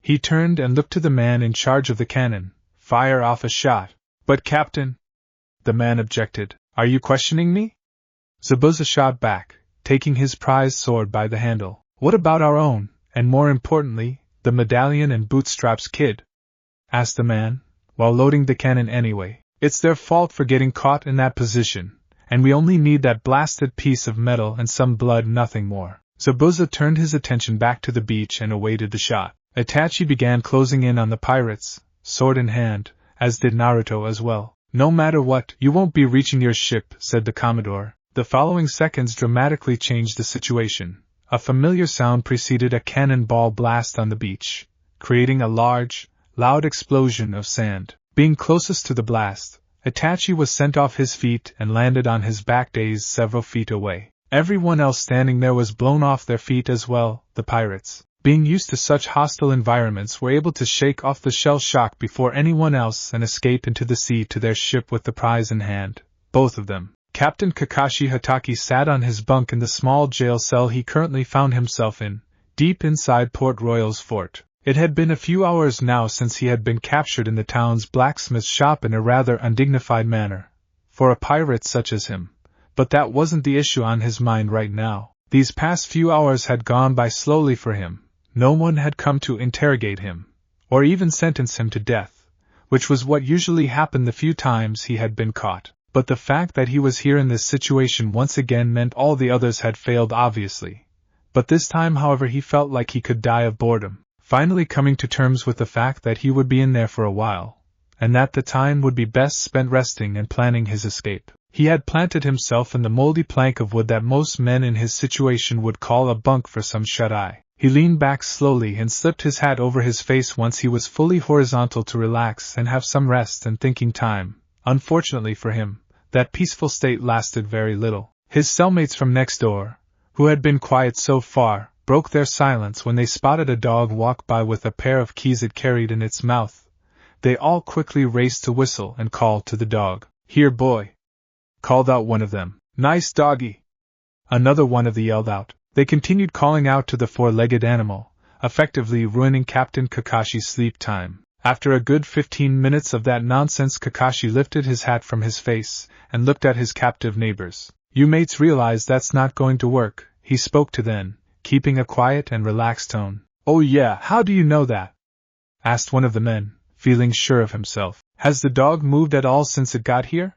He turned and looked to the man in charge of the cannon. "Fire off a shot." "But Captain," the man objected, "are you questioning me?" Zabuza shot back, taking his prized sword by the handle. "What about our own, and more importantly, the medallion and bootstraps, kid?" asked the man, "while loading the cannon anyway. It's their fault for getting caught in that position, and we only need that blasted piece of metal and some blood, nothing more." Zabuza turned his attention back to the beach and awaited the shot. Itachi began closing in on the pirates, sword in hand, as did Naruto as well. "No matter what, you won't be reaching your ship," said the Commodore. The following seconds dramatically changed the situation. A familiar sound preceded a cannonball blast on the beach, creating a large, loud explosion of sand. Being closest to the blast, Itachi was sent off his feet and landed on his back, dazed several feet away. Everyone else standing there was blown off their feet as well, the pirates. being used to such hostile environments, were able to shake off the shell shock before anyone else and escape into the sea to their ship with the prize in hand, both of them. Captain Kakashi Hatake sat on his bunk in the small jail cell he currently found himself in, deep inside Port Royal's fort. It had been a few hours now since he had been captured in the town's blacksmith shop in a rather undignified manner, for a pirate such as him, but that wasn't the issue on his mind right now. These past few hours had gone by slowly for him. No one had come to interrogate him, or even sentence him to death, which was what usually happened the few times he had been caught. But the fact that he was here in this situation once again meant all the others had failed obviously. But this time, however, he felt like he could die of boredom, finally coming to terms with the fact that he would be in there for a while, and that the time would be best spent resting and planning his escape. He had planted himself in the moldy plank of wood that most men in his situation would call a bunk for some shut-eye. He leaned back slowly and slipped his hat over his face once he was fully horizontal to relax and have some rest and thinking time. Unfortunately for him, that peaceful state lasted very little. His cellmates from next door, who had been quiet so far, broke their silence when they spotted a dog walk by with a pair of keys it carried in its mouth. They all quickly raced to whistle and call to the dog. "Here, boy!" called out one of them. "Nice doggy!" another one of them yelled out. They continued calling out to the four-legged animal, effectively ruining Captain Kakashi's sleep time. After a good 15 minutes of that nonsense, Kakashi lifted his hat from his face and looked at his captive neighbors. "You mates realize that's not going to work," he spoke to them, keeping a quiet and relaxed tone. "Oh yeah, how do you know that?" asked one of the men, feeling sure of himself. "Has the dog moved at all since it got here?"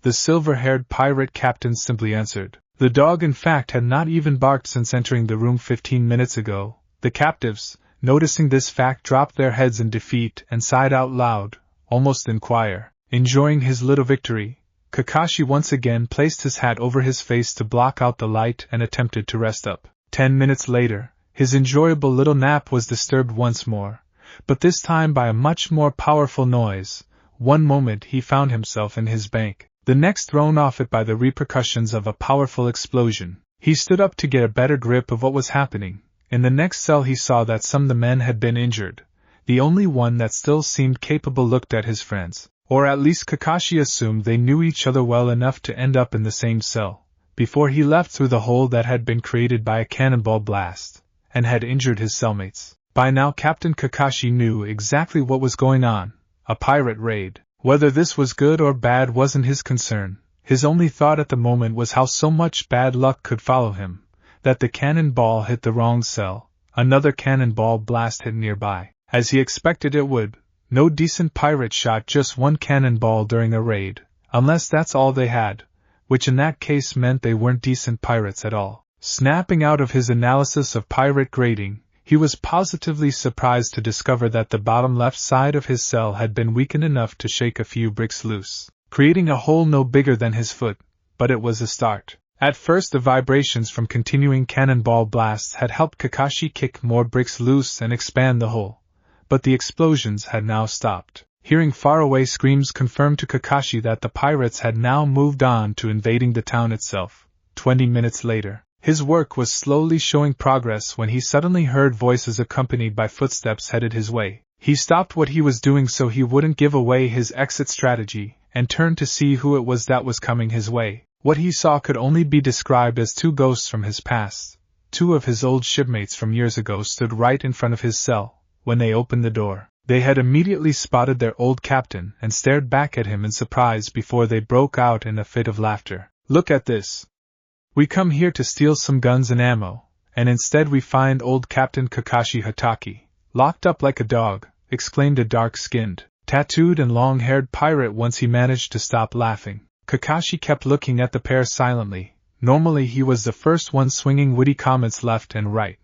The silver-haired pirate captain simply answered. The dog in fact had not even barked since entering the room 15 minutes ago. The captives, noticing this fact, dropped their heads in defeat and sighed out loud, almost in choir. Enjoying his little victory, Kakashi once again placed his hat over his face to block out the light and attempted to rest up. 10 minutes later, his enjoyable little nap was disturbed once more, but this time by a much more powerful noise. One moment he found himself in his bank, the next thrown off it by the repercussions of a powerful explosion. He stood up to get a better grip of what was happening. In the next cell he saw that some of the men had been injured. The only one that still seemed capable looked at his friends, or at least Kakashi assumed they knew each other well enough to end up in the same cell, before he left through the hole that had been created by a cannonball blast, and had injured his cellmates. By now Captain Kakashi knew exactly what was going on. A pirate raid. Whether this was good or bad wasn't his concern. His only thought at the moment was how so much bad luck could follow him. That the cannonball hit the wrong cell. Another cannonball blast hit nearby, as he expected it would. No decent pirate shot just one cannonball during a raid, unless that's all they had, which in that case meant they weren't decent pirates at all. Snapping out of his analysis of pirate grading, he was positively surprised to discover that the bottom left side of his cell had been weakened enough to shake a few bricks loose, creating a hole no bigger than his foot, but it was a start. At first the vibrations from continuing cannonball blasts had helped Kakashi kick more bricks loose and expand the hole, but the explosions had now stopped. Hearing faraway screams confirmed to Kakashi that the pirates had now moved on to invading the town itself. 20 minutes later, his work was slowly showing progress when he suddenly heard voices accompanied by footsteps headed his way. He stopped what he was doing so he wouldn't give away his exit strategy, and turned to see who it was that was coming his way. What he saw could only be described as two ghosts from his past. Two of his old shipmates from years ago stood right in front of his cell. When they opened the door, they had immediately spotted their old captain and stared back at him in surprise before they broke out in a fit of laughter. "Look at this! We come here to steal some guns and ammo, and instead we find old Captain Kakashi Hatake, locked up like a dog," exclaimed a dark-skinned, tattooed and long-haired pirate once he managed to stop laughing. Kakashi kept looking at the pair silently. Normally he was the first one swinging witty comments left and right,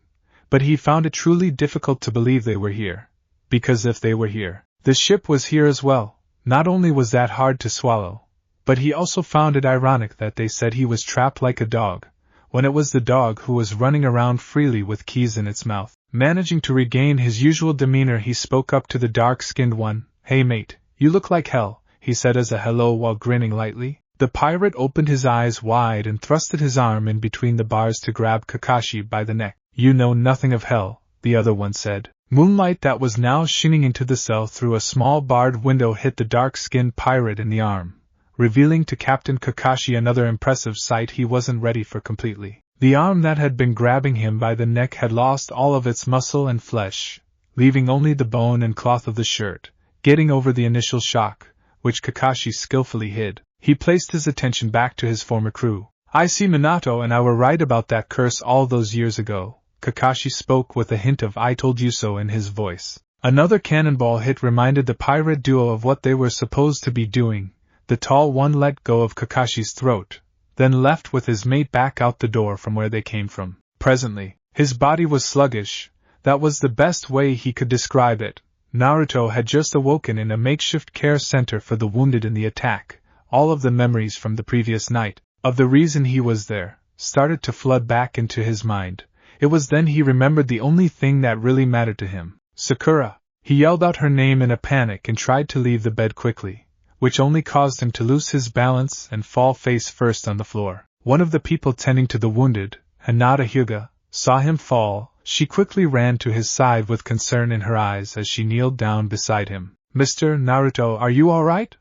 but he found it truly difficult to believe they were here, because if they were here, the ship was here as well. Not only was that hard to swallow, but he also found it ironic that they said he was trapped like a dog, when it was the dog who was running around freely with keys in its mouth. Managing to regain his usual demeanor, he spoke up to the dark-skinned one. "Hey mate, you look like hell," he said as a hello while grinning lightly. The pirate opened his eyes wide and thrusted his arm in between the bars to grab Kakashi by the neck. "You know nothing of hell," the other one said. Moonlight that was now shining into the cell through a small barred window hit the dark-skinned pirate in the arm, revealing to Captain Kakashi another impressive sight he wasn't ready for completely. The arm that had been grabbing him by the neck had lost all of its muscle and flesh, leaving only the bone and cloth of the shirt. Getting over the initial shock, which Kakashi skillfully hid, he placed his attention back to his former crew. I see Minato and I were right about that curse all those years ago. Kakashi spoke with a hint of I told you so in his voice. Another cannonball hit reminded the pirate duo of what they were supposed to be doing. The tall one let go of Kakashi's throat, then left with his mate back out the door from where they came from. Presently, his body was sluggish. That was the best way he could describe it. Naruto had just awoken in a makeshift care center for the wounded in the attack. All of the memories from the previous night, of the reason he was there, started to flood back into his mind. It was then he remembered the only thing that really mattered to him. Sakura! He yelled out her name in a panic and tried to leave the bed quickly, which only caused him to lose his balance and fall face first on the floor. One of the people tending to the wounded, Hinata Hyuga, saw him fall. She quickly ran to his side with concern in her eyes as she kneeled down beside him. Mr. Naruto, are you alright?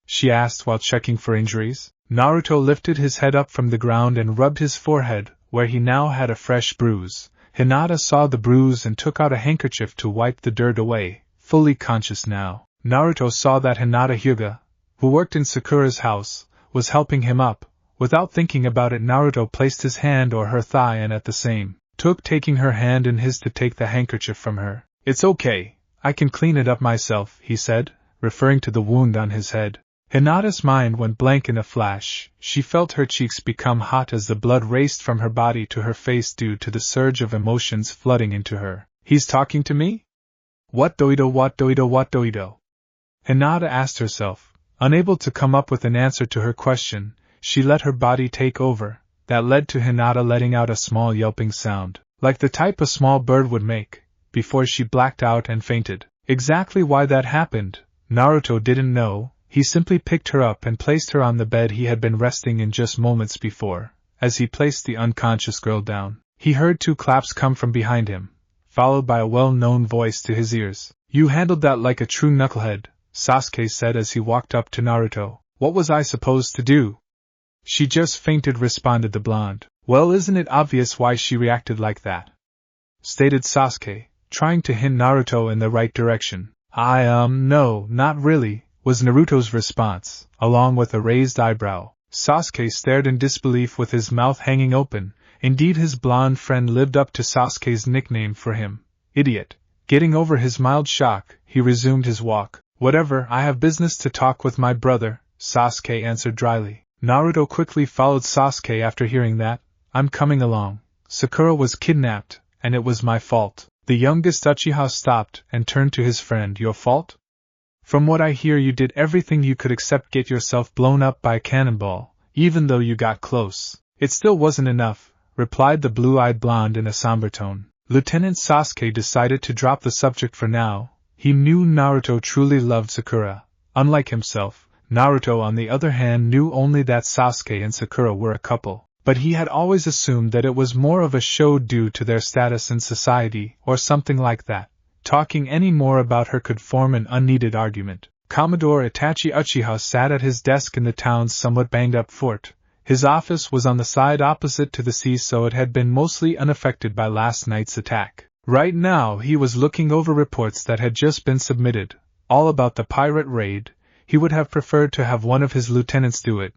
She asked while checking for injuries. Naruto lifted his head up from the ground and rubbed his forehead, where he now had a fresh bruise. Hinata saw the bruise and took out a handkerchief to wipe the dirt away, fully conscious now. Naruto saw that Hinata Hyuga, who worked in Sakura's house, was helping him up. Without thinking about it, Naruto placed his hand on her thigh and at the same took taking her hand in his to take the handkerchief from her. It's okay, I can clean it up myself, he said, referring to the wound on his head. Hinata's mind went blank in a flash. She felt her cheeks become hot as the blood raced from her body to her face due to the surge of emotions flooding into her. He's talking to me? What doido? Hinata asked herself. Unable to come up with an answer to her question, she let her body take over. That led to Hinata letting out a small yelping sound, like the type a small bird would make, before she blacked out and fainted. Exactly why that happened, Naruto didn't know. He simply picked her up and placed her on the bed he had been resting in just moments before. As he placed the unconscious girl down, he heard 2 claps come from behind him, followed by a well-known voice to his ears. You handled that like a true knucklehead, Sasuke said as he walked up to Naruto. What was I supposed to do? She just fainted, responded the blonde. Well, isn't it obvious why she reacted like that? Stated Sasuke, trying to hint Naruto in the right direction. No, not really, was Naruto's response, along with a raised eyebrow. Sasuke stared in disbelief with his mouth hanging open. Indeed, his blonde friend lived up to Sasuke's nickname for him, idiot. Getting over his mild shock, he resumed his walk. Whatever, I have business to talk with my brother, Sasuke answered dryly. Naruto quickly followed Sasuke after hearing that. I'm coming along. Sakura was kidnapped, and it was my fault. The youngest Uchiha stopped and turned to his friend. Your fault? From what I hear, you did everything you could except get yourself blown up by a cannonball, even though you got close. It still wasn't enough, replied the blue-eyed blonde in a somber tone. Lieutenant Sasuke decided to drop the subject for now. He knew Naruto truly loved Sakura. Unlike himself, Naruto on the other hand knew only that Sasuke and Sakura were a couple, but he had always assumed that it was more of a show due to their status in society, or something like that. Talking any more about her could form an unneeded argument. Commodore Itachi Uchiha sat at his desk in the town's somewhat banged-up fort. His office was on the side opposite to the sea, so it had been mostly unaffected by last night's attack. Right now he was looking over reports that had just been submitted, all about the pirate raid. He would have preferred to have one of his lieutenants do it,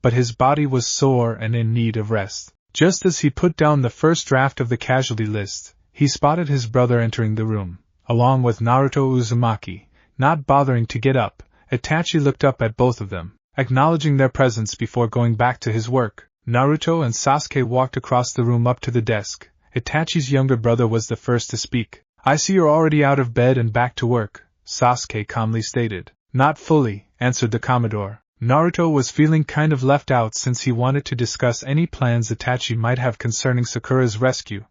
but his body was sore and in need of rest. Just as he put down the first draft of the casualty list, he spotted his brother entering the room, along with Naruto Uzumaki. Not bothering to get up, Itachi looked up at both of them, acknowledging their presence before going back to his work. Naruto and Sasuke walked across the room up to the desk. Itachi's younger brother was the first to speak. I see you're already out of bed and back to work, Sasuke calmly stated. Not fully, answered the Commodore. Naruto was feeling kind of left out since he wanted to discuss any plans Itachi might have concerning Sakura's rescue,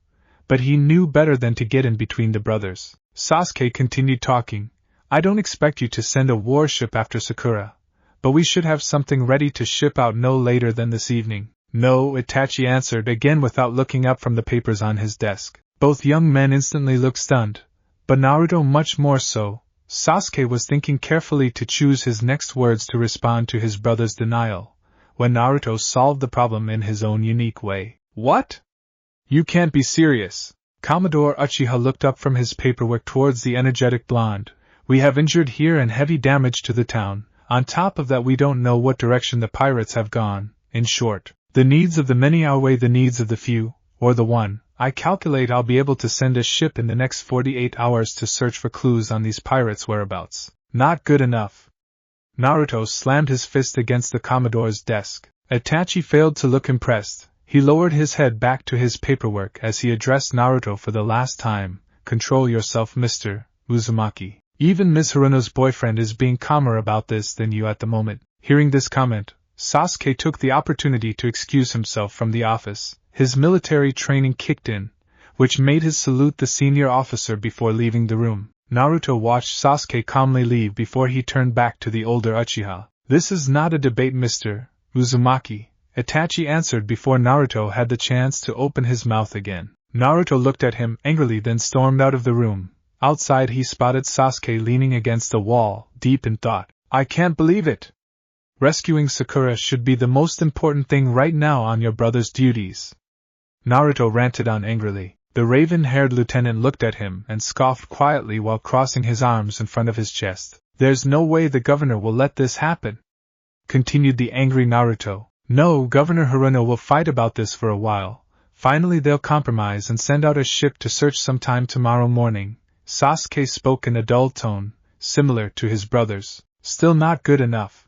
but he knew better than to get in between the brothers. Sasuke continued talking. I don't expect you to send a warship after Sakura, but we should have something ready to ship out no later than this evening. No, Itachi answered again without looking up from the papers on his desk. Both young men instantly looked stunned, but Naruto much more so. Sasuke was thinking carefully to choose his next words to respond to his brother's denial, when Naruto solved the problem in his own unique way. What? You can't be serious. Commodore Uchiha looked up from his paperwork towards the energetic blonde. We have injured here and heavy damage to the town. On top of that, we don't know what direction the pirates have gone. In short, the needs of the many outweigh the needs of the few, or the one. I calculate I'll be able to send a ship in the next 48 hours to search for clues on these pirates' whereabouts. Not good enough. Naruto slammed his fist against the Commodore's desk. Itachi failed to look impressed. He lowered his head back to his paperwork as he addressed Naruto for the last time. Control yourself, Mr. Uzumaki. Even Ms. Haruno's boyfriend is being calmer about this than you at the moment. Hearing this comment, Sasuke took the opportunity to excuse himself from the office. His military training kicked in, which made his salute the senior officer before leaving the room. Naruto watched Sasuke calmly leave before he turned back to the older Uchiha. This is not a debate, Mr. Uzumaki, Itachi answered before Naruto had the chance to open his mouth again. Naruto looked at him angrily, then stormed out of the room. Outside he spotted Sasuke leaning against the wall, deep in thought. I can't believe it! Rescuing Sakura should be the most important thing right now on your brother's duties. Naruto ranted on angrily. The raven-haired lieutenant looked at him and scoffed quietly while crossing his arms in front of his chest. There's no way the governor will let this happen, continued the angry Naruto. No, Governor Haruno will fight about this for a while. Finally they'll compromise and send out a ship to search sometime tomorrow morning. Sasuke spoke in a dull tone, similar to his brother's. Still not good enough.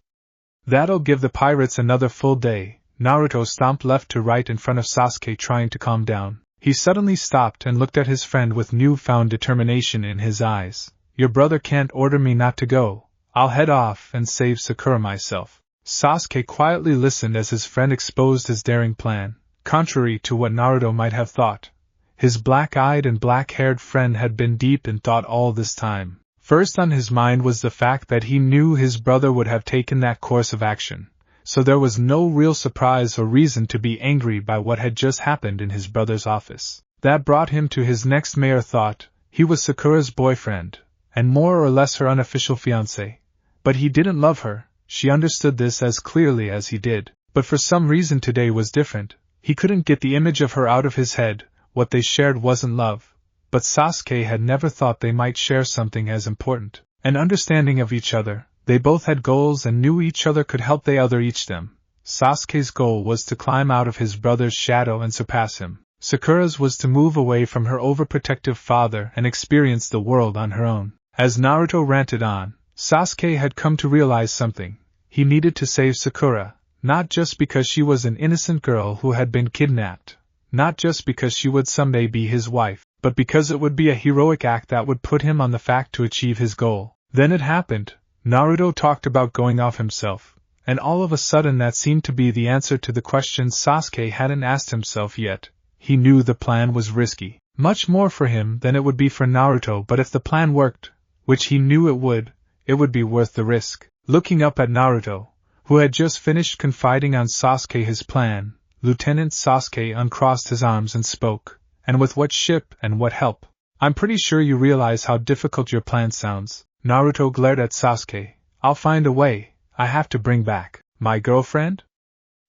That'll give the pirates another full day. Naruto stomped left to right in front of Sasuke, trying to calm down. He suddenly stopped and looked at his friend with newfound determination in his eyes. Your brother can't order me not to go. I'll head off and save Sakura myself. Sasuke quietly listened as his friend exposed his daring plan. Contrary to what Naruto might have thought, his black-eyed and black-haired friend had been deep in thought all this time. First on his mind was the fact that he knew his brother would have taken that course of action, so there was no real surprise or reason to be angry by what had just happened in his brother's office. That brought him to his next mere thought. He was Sakura's boyfriend, and more or less her unofficial fiancé. But he didn't love her. She understood this as clearly as he did. But for some reason today was different. He couldn't get the image of her out of his head. What they shared wasn't love. But Sasuke had never thought they might share something as important. An understanding of each other. They both had goals and knew each other could help the other reach them. Sasuke's goal was to climb out of his brother's shadow and surpass him. Sakura's was to move away from her overprotective father and experience the world on her own. As Naruto ranted on, Sasuke had come to realize something. He needed to save Sakura, not just because she was an innocent girl who had been kidnapped, not just because she would someday be his wife, but because it would be a heroic act that would put him on the fact to achieve his goal. Then it happened. Naruto talked about going off himself, and all of a sudden that seemed to be the answer to the questions Sasuke hadn't asked himself yet. He knew the plan was risky, much more for him than it would be for Naruto, but if the plan worked, which he knew it would be worth the risk. Looking up at Naruto, who had just finished confiding on Sasuke his plan, Lieutenant Sasuke uncrossed his arms and spoke. And with what ship and what help? I'm pretty sure you realize how difficult your plan sounds. Naruto glared at Sasuke. I'll find a way. I have to bring back my girlfriend?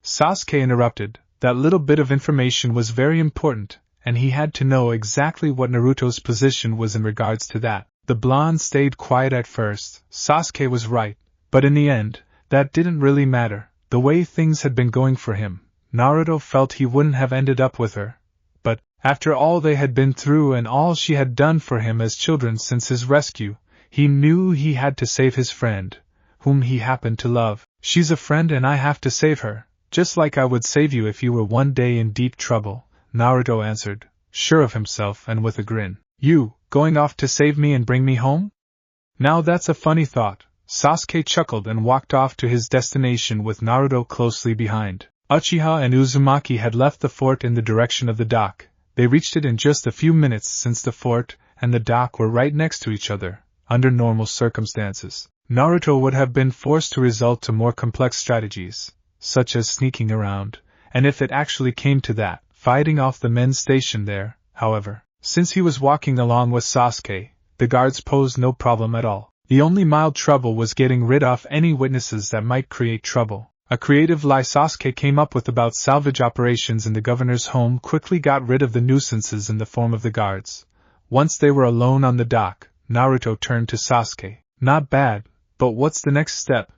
Sasuke interrupted. That little bit of information was very important, and he had to know exactly what Naruto's position was in regards to that. The blonde stayed quiet at first. Sasuke was right, but in the end, that didn't really matter. The way things had been going for him, Naruto felt he wouldn't have ended up with her. But, after all they had been through and all she had done for him as children since his rescue, he knew he had to save his friend, whom he happened to love. She's a friend and I have to save her, just like I would save you if you were one day in deep trouble, Naruto answered, sure of himself and with a grin. You, going off to save me and bring me home? Now that's a funny thought. Sasuke chuckled and walked off to his destination with Naruto closely behind. Uchiha and Uzumaki had left the fort in the direction of the dock. They reached it in just a few minutes since the fort and the dock were right next to each other. Under normal circumstances, Naruto would have been forced to resort to more complex strategies, such as sneaking around, and if it actually came to that, fighting off the men stationed there. However, Since he was walking along with Sasuke, the guards posed no problem at all. The only mild trouble was getting rid of any witnesses that might create trouble. A creative lie Sasuke came up with about salvage operations in the governor's home quickly got rid of the nuisances in the form of the guards. Once they were alone on the dock, Naruto turned to Sasuke. Not bad, but what's the next step?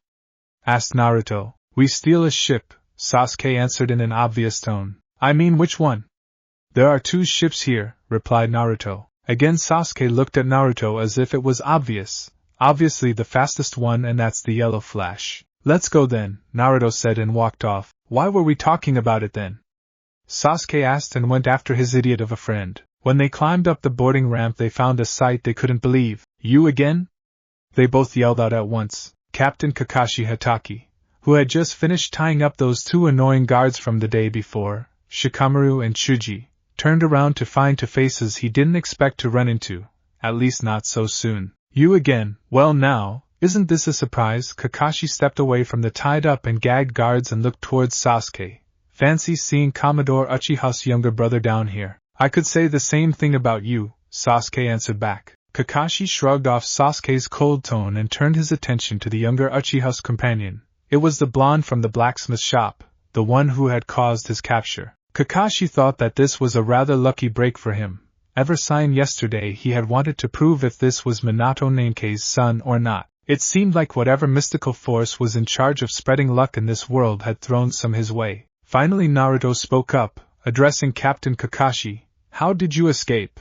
Asked Naruto. We steal a ship, Sasuke answered in an obvious tone. I mean, which one? There are 2 ships here, replied Naruto. Again Sasuke looked at Naruto as if it was obvious. Obviously the fastest one, and that's the Yellow Flash. Let's go then, Naruto said and walked off. Why were we talking about it then? Sasuke asked and went after his idiot of a friend. When they climbed up the boarding ramp they found a sight they couldn't believe. You again? They both yelled out at once. Captain Kakashi Hatake, who had just finished tying up those 2 annoying guards from the day before, Shikamaru and Chuji, turned around to find 2 faces he didn't expect to run into, at least not so soon. You again? Well now, isn't this a surprise? Kakashi stepped away from the tied-up and gagged guards and looked towards Sasuke. Fancy seeing Commodore Uchiha's younger brother down here. I could say the same thing about you, Sasuke answered back. Kakashi shrugged off Sasuke's cold tone and turned his attention to the younger Uchiha's companion. It was the blonde from the blacksmith shop, the one who had caused his capture. Kakashi thought that this was a rather lucky break for him. Ever since yesterday he had wanted to prove if this was Minato Ninke's son or not. It seemed like whatever mystical force was in charge of spreading luck in this world had thrown some his way. Finally Naruto spoke up, addressing Captain Kakashi. How did you escape?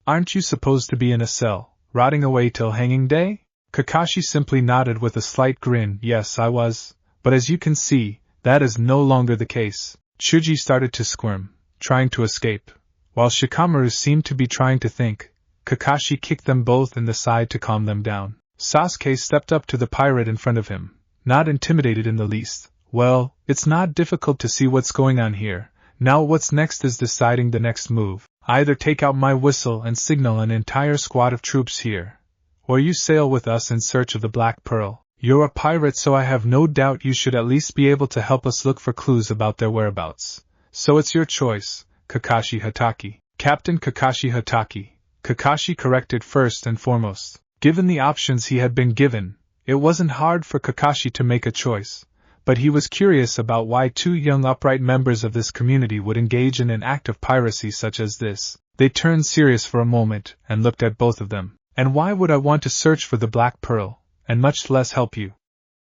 Aren't you supposed to be in a cell, rotting away till hanging day? Kakashi simply nodded with a slight grin. Yes, I was, but as you can see, that is no longer the case. Chuji started to squirm, trying to escape, while Shikamaru seemed to be trying to think. Kakashi kicked them both in the side to calm them down. Sasuke stepped up to the pirate in front of him, not intimidated in the least. Well, it's not difficult to see what's going on here. Now what's next is deciding the next move. Either take out my whistle and signal an entire squad of troops here, or you sail with us in search of the Black Pearl. You're a pirate, so I have no doubt you should at least be able to help us look for clues about their whereabouts. So it's your choice, Kakashi Hatake. Captain Kakashi Hatake, Kakashi corrected first and foremost. Given the options he had been given, it wasn't hard for Kakashi to make a choice, but he was curious about why 2 young upright members of this community would engage in an act of piracy such as this. They turned serious for a moment and looked at both of them. And why would I want to search for the Black Pearl, and much less help you?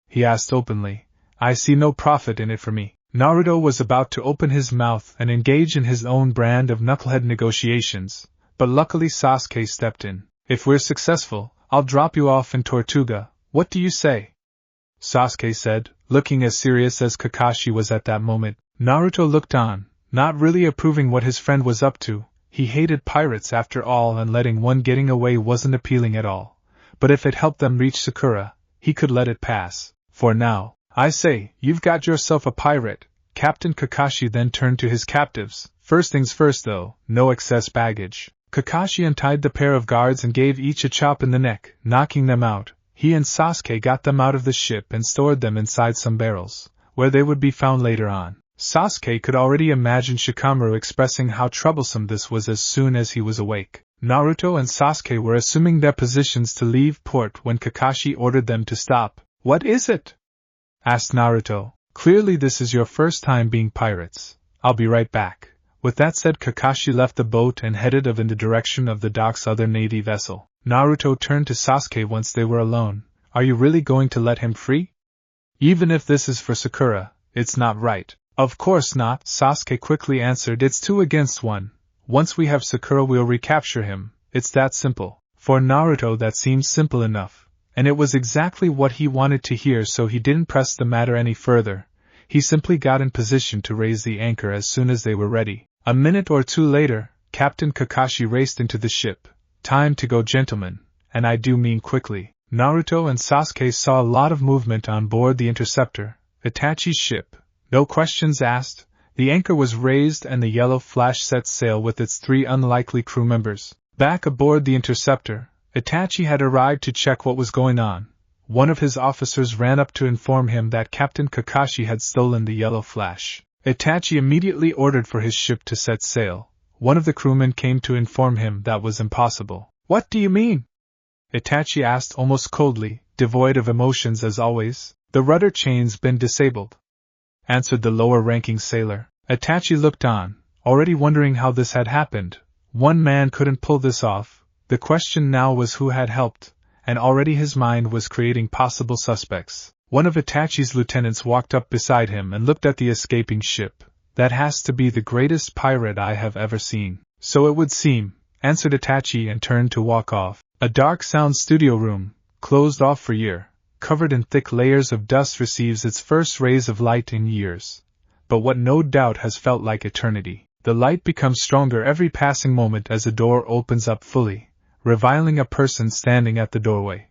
He asked openly. I see no profit in it for me. Naruto was about to open his mouth and engage in his own brand of knucklehead negotiations, but luckily Sasuke stepped in. If we're successful, I'll drop you off in Tortuga. What do you say? Sasuke said, looking as serious as Kakashi was at that moment. Naruto looked on, not really approving what his friend was up to. He hated pirates after all, and letting one getting away wasn't appealing at all. But if it helped them reach Sakura, he could let it pass. For now. I say, you've got yourself a pirate. Captain Kakashi then turned to his captives. First things first though, no excess baggage. Kakashi untied the pair of guards and gave each a chop in the neck, knocking them out. He and Sasuke got them out of the ship and stored them inside some barrels, where they would be found later on. Sasuke could already imagine Shikamaru expressing how troublesome this was as soon as he was awake. Naruto and Sasuke were assuming their positions to leave port when Kakashi ordered them to stop. What is it? Asked Naruto. Clearly this is your first time being pirates. I'll be right back. With that said, Kakashi left the boat and headed in the direction of the dock's other navy vessel. Naruto turned to Sasuke once they were alone. Are you really going to let him free? Even if this is for Sakura, it's not right. Of course not, Sasuke quickly answered. It's 2 against 1. Once we have Sakura we'll recapture him. It's that simple. For Naruto that seemed simple enough, and it was exactly what he wanted to hear, so he didn't press the matter any further. He simply got in position to raise the anchor as soon as they were ready. A minute or 2 later, Captain Kakashi raced into the ship. Time to go, gentlemen, and I do mean quickly. Naruto and Sasuke saw a lot of movement on board the Interceptor, Itachi's ship. No questions asked, the anchor was raised and the Yellow Flash set sail with its 3 unlikely crew members. Back aboard the Interceptor, Itachi had arrived to check what was going on. One of his officers ran up to inform him that Captain Kakashi had stolen the Yellow Flash. Itachi immediately ordered for his ship to set sail, one of the crewmen came to inform him that was impossible. What do you mean? Itachi asked almost coldly, devoid of emotions as always. The rudder chain's been disabled, answered the lower-ranking sailor. Itachi looked on, already wondering how this had happened. One man couldn't pull this off. The question now was who had helped, and already his mind was creating possible suspects. One of Itachi's lieutenants walked up beside him and looked at the escaping ship. That has to be the greatest pirate I have ever seen. So it would seem, answered Itachi and turned to walk off. A dark sound studio room, closed off for year, covered in thick layers of dust, receives its first rays of light in years. But what no doubt has felt like eternity. The light becomes stronger every passing moment as a door opens up fully, revealing a person standing at the doorway,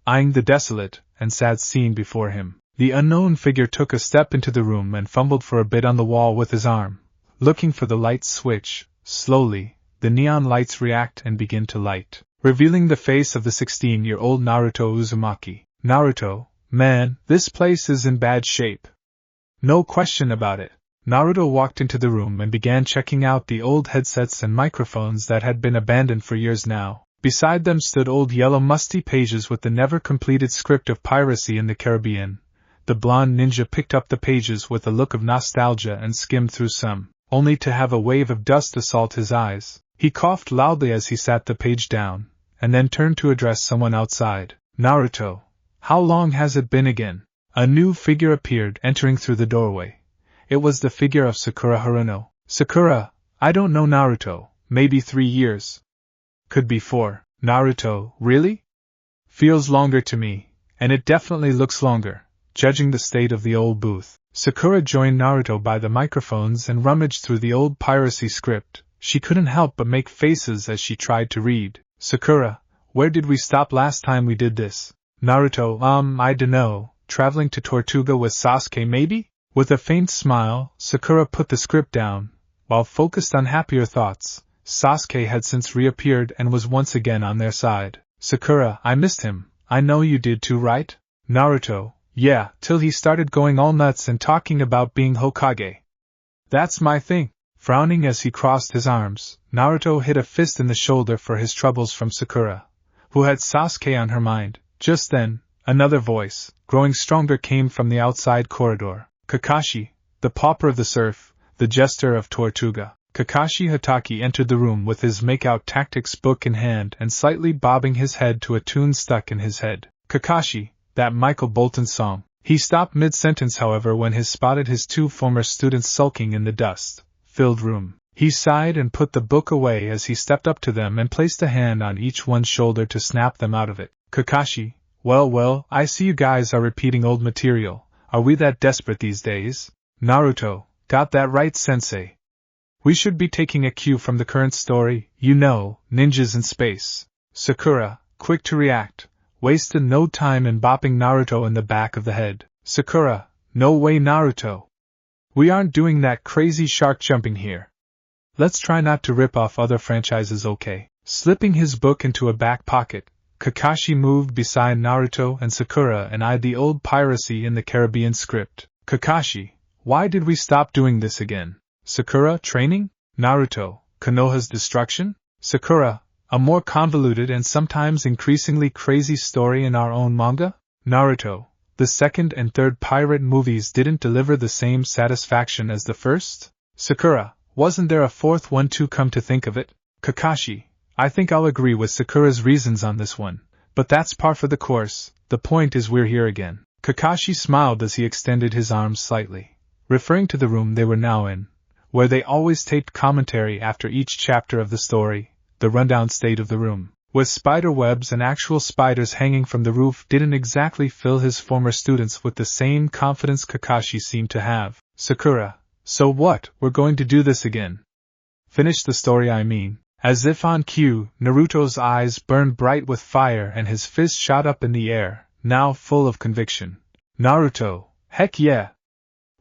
eyeing the desolate and sad scene before him. The unknown figure took a step into the room and fumbled for a bit on the wall with his arm, looking for the light switch. Slowly, the neon lights react and begin to light, revealing the face of the 16-year-old Naruto Uzumaki. Naruto, man, this place is in bad shape. No question about it. Naruto walked into the room and began checking out the old headsets and microphones that had been abandoned for years now. Beside them stood old yellow musty pages with the never-completed script of piracy in the Caribbean. The blonde ninja picked up the pages with a look of nostalgia and skimmed through some, only to have a wave of dust assault his eyes. He coughed loudly as he sat the page down, and then turned to address someone outside. Naruto, how long has it been again? A new figure appeared, entering through the doorway. It was the figure of Sakura Haruno. Sakura, I don't know Naruto, maybe 3 years. Could be 4. Naruto, really? Feels longer to me, and it definitely looks longer, judging the state of the old booth. Sakura joined Naruto by the microphones and rummaged through the old piracy script. She couldn't help but make faces as she tried to read. Sakura, where did we stop last time we did this? Naruto, I dunno, traveling to Tortuga with Sasuke maybe? With a faint smile, Sakura put the script down. While focused on happier thoughts, Sasuke had since reappeared and was once again on their side. Sakura, I missed him. I know you did too, right? Naruto, yeah, till he started going all nuts and talking about being Hokage. That's my thing. Frowning as he crossed his arms, Naruto hit a fist in the shoulder for his troubles from Sakura, who had Sasuke on her mind. Just then, another voice, growing stronger, came from the outside corridor. Kakashi, the pauper of the surf, the jester of Tortuga. Kakashi Hatake entered the room with his make-out tactics book in hand and slightly bobbing his head to a tune stuck in his head. Kakashi, that Michael Bolton song. He stopped mid-sentence, however, when he spotted his 2 former students sulking in the dust-filled room. He sighed and put the book away as he stepped up to them and placed a hand on each one's shoulder to snap them out of it. Kakashi, well, I see you guys are repeating old material. Are we that desperate these days? Naruto, got that right, sensei. We should be taking a cue from the current story, you know, ninjas in space. Sakura, quick to react, wasted no time in bopping Naruto in the back of the head. Sakura, no way Naruto. We aren't doing that crazy shark jumping here. Let's try not to rip off other franchises, okay? Slipping his book into a back pocket, Kakashi moved beside Naruto and Sakura and eyed the old piracy in the Caribbean script. Kakashi, why did we stop doing this again? Sakura, training? Naruto, Konoha's destruction? Sakura, a more convoluted and sometimes increasingly crazy story in our own manga? Naruto, the second and third pirate movies didn't deliver the same satisfaction as the first? Sakura, wasn't there a fourth one too, come to think of it? Kakashi, I think I'll agree with Sakura's reasons on this one, but that's par for the course. The point is we're here again. Kakashi smiled as he extended his arms slightly, referring to the room they were now in, where they always taped commentary after each chapter of the story. The rundown state of the room, with spider webs and actual spiders hanging from the roof, didn't exactly fill his former students with the same confidence Kakashi seemed to have. Sakura, so what, we're going to do this again? Finish the story, I mean. As if on cue, Naruto's eyes burned bright with fire and his fist shot up in the air, now full of conviction. Naruto, heck yeah!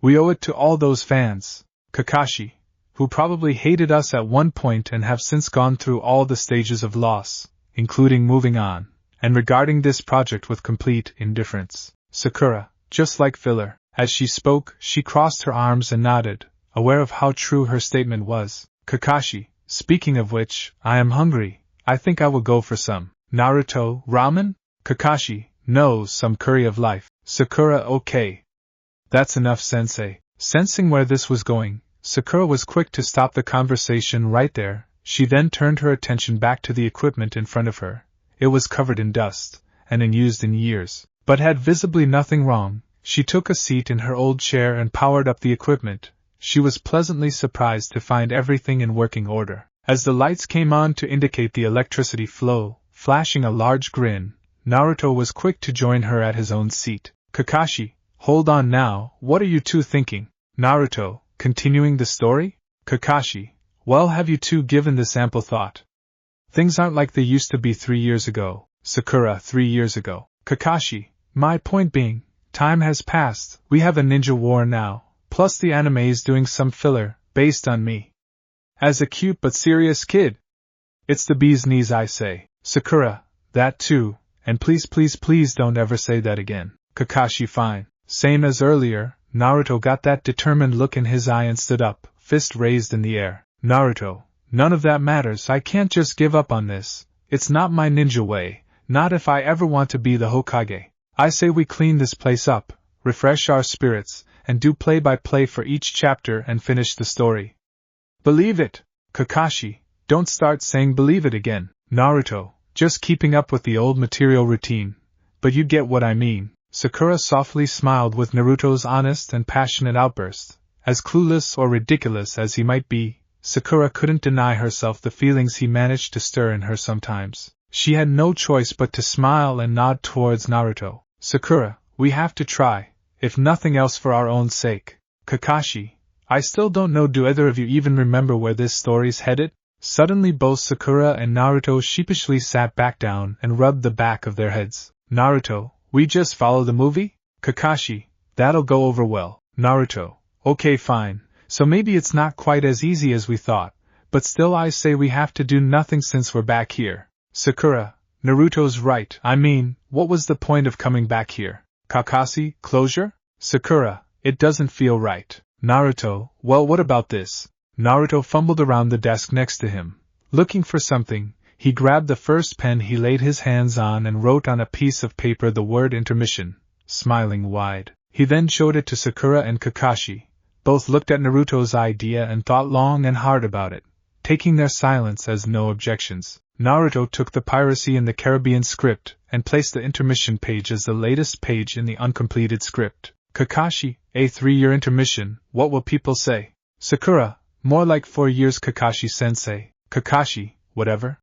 We owe it to all those fans. Kakashi, who probably hated us at one point and have since gone through all the stages of loss, including moving on, and regarding this project with complete indifference. Sakura, just like filler. As she spoke, she crossed her arms and nodded, aware of how true her statement was. Kakashi, Speaking of which, I am hungry. I think I will go for some. Naruto, ramen? Kakashi, no, some curry of life. Sakura, okay. That's enough, sensei. Sensing where this was going, Sakura was quick to stop the conversation right there. She then turned her attention back to the equipment in front of her. It was covered in dust, and unused in years, but had visibly nothing wrong. She took a seat in her old chair and powered up the equipment. She was pleasantly surprised to find everything in working order. As the lights came on to indicate the electricity flow, flashing a large grin, Naruto was quick to join her at his own seat. Kakashi, hold on now, what are you two thinking? Naruto, continuing the story? Kakashi, well, have you two given this ample thought? Things aren't like they used to be 3 years ago. Sakura, 3 years ago. Kakashi, my point being, time has passed, we have a ninja war now, plus the anime's doing some filler, based on me. As a cute but serious kid. It's the bee's knees, I say. Sakura, that too, and please don't ever say that again. Kakashi, fine. Same as earlier. Naruto got that determined look in his eye and stood up, fist raised in the air. Naruto, none of that matters, I can't just give up on this. It's not my ninja way, not if I ever want to be the Hokage. I say we clean this place up, refresh our spirits, and do play-by-play for each chapter and finish the story. Believe it! Kakashi, don't start saying believe it again. Naruto, just keeping up with the old material routine. But you get what I mean. Sakura softly smiled with Naruto's honest and passionate outburst. As clueless or ridiculous as he might be, Sakura couldn't deny herself the feelings he managed to stir in her sometimes. She had no choice but to smile and nod towards Naruto. Sakura, we have to try, if nothing else for our own sake. Kakashi, I still don't know, do either of you even remember where this story's headed? Suddenly both Sakura and Naruto sheepishly sat back down and rubbed the back of their heads. Naruto, we just follow the movie? Kakashi, that'll go over well. Naruto, okay fine, so maybe it's not quite as easy as we thought, but still I say we have to do nothing since we're back here. Sakura, Naruto's right, I mean, what was the point of coming back here? Kakashi, closure? Sakura, it doesn't feel right. Naruto, well, what about this? Naruto fumbled around the desk next to him. Looking for something, he grabbed the first pen he laid his hands on and wrote on a piece of paper the word intermission, smiling wide. He then showed it to Sakura and Kakashi. Both looked at Naruto's idea and thought long and hard about it, taking their silence as no objections. Naruto took the Piracy in the Caribbean script and placed the intermission page as the latest page in the uncompleted script. Kakashi, a 3-year intermission, what will people say? Sakura, more like 4 years, Kakashi-sensei. Kakashi, whatever.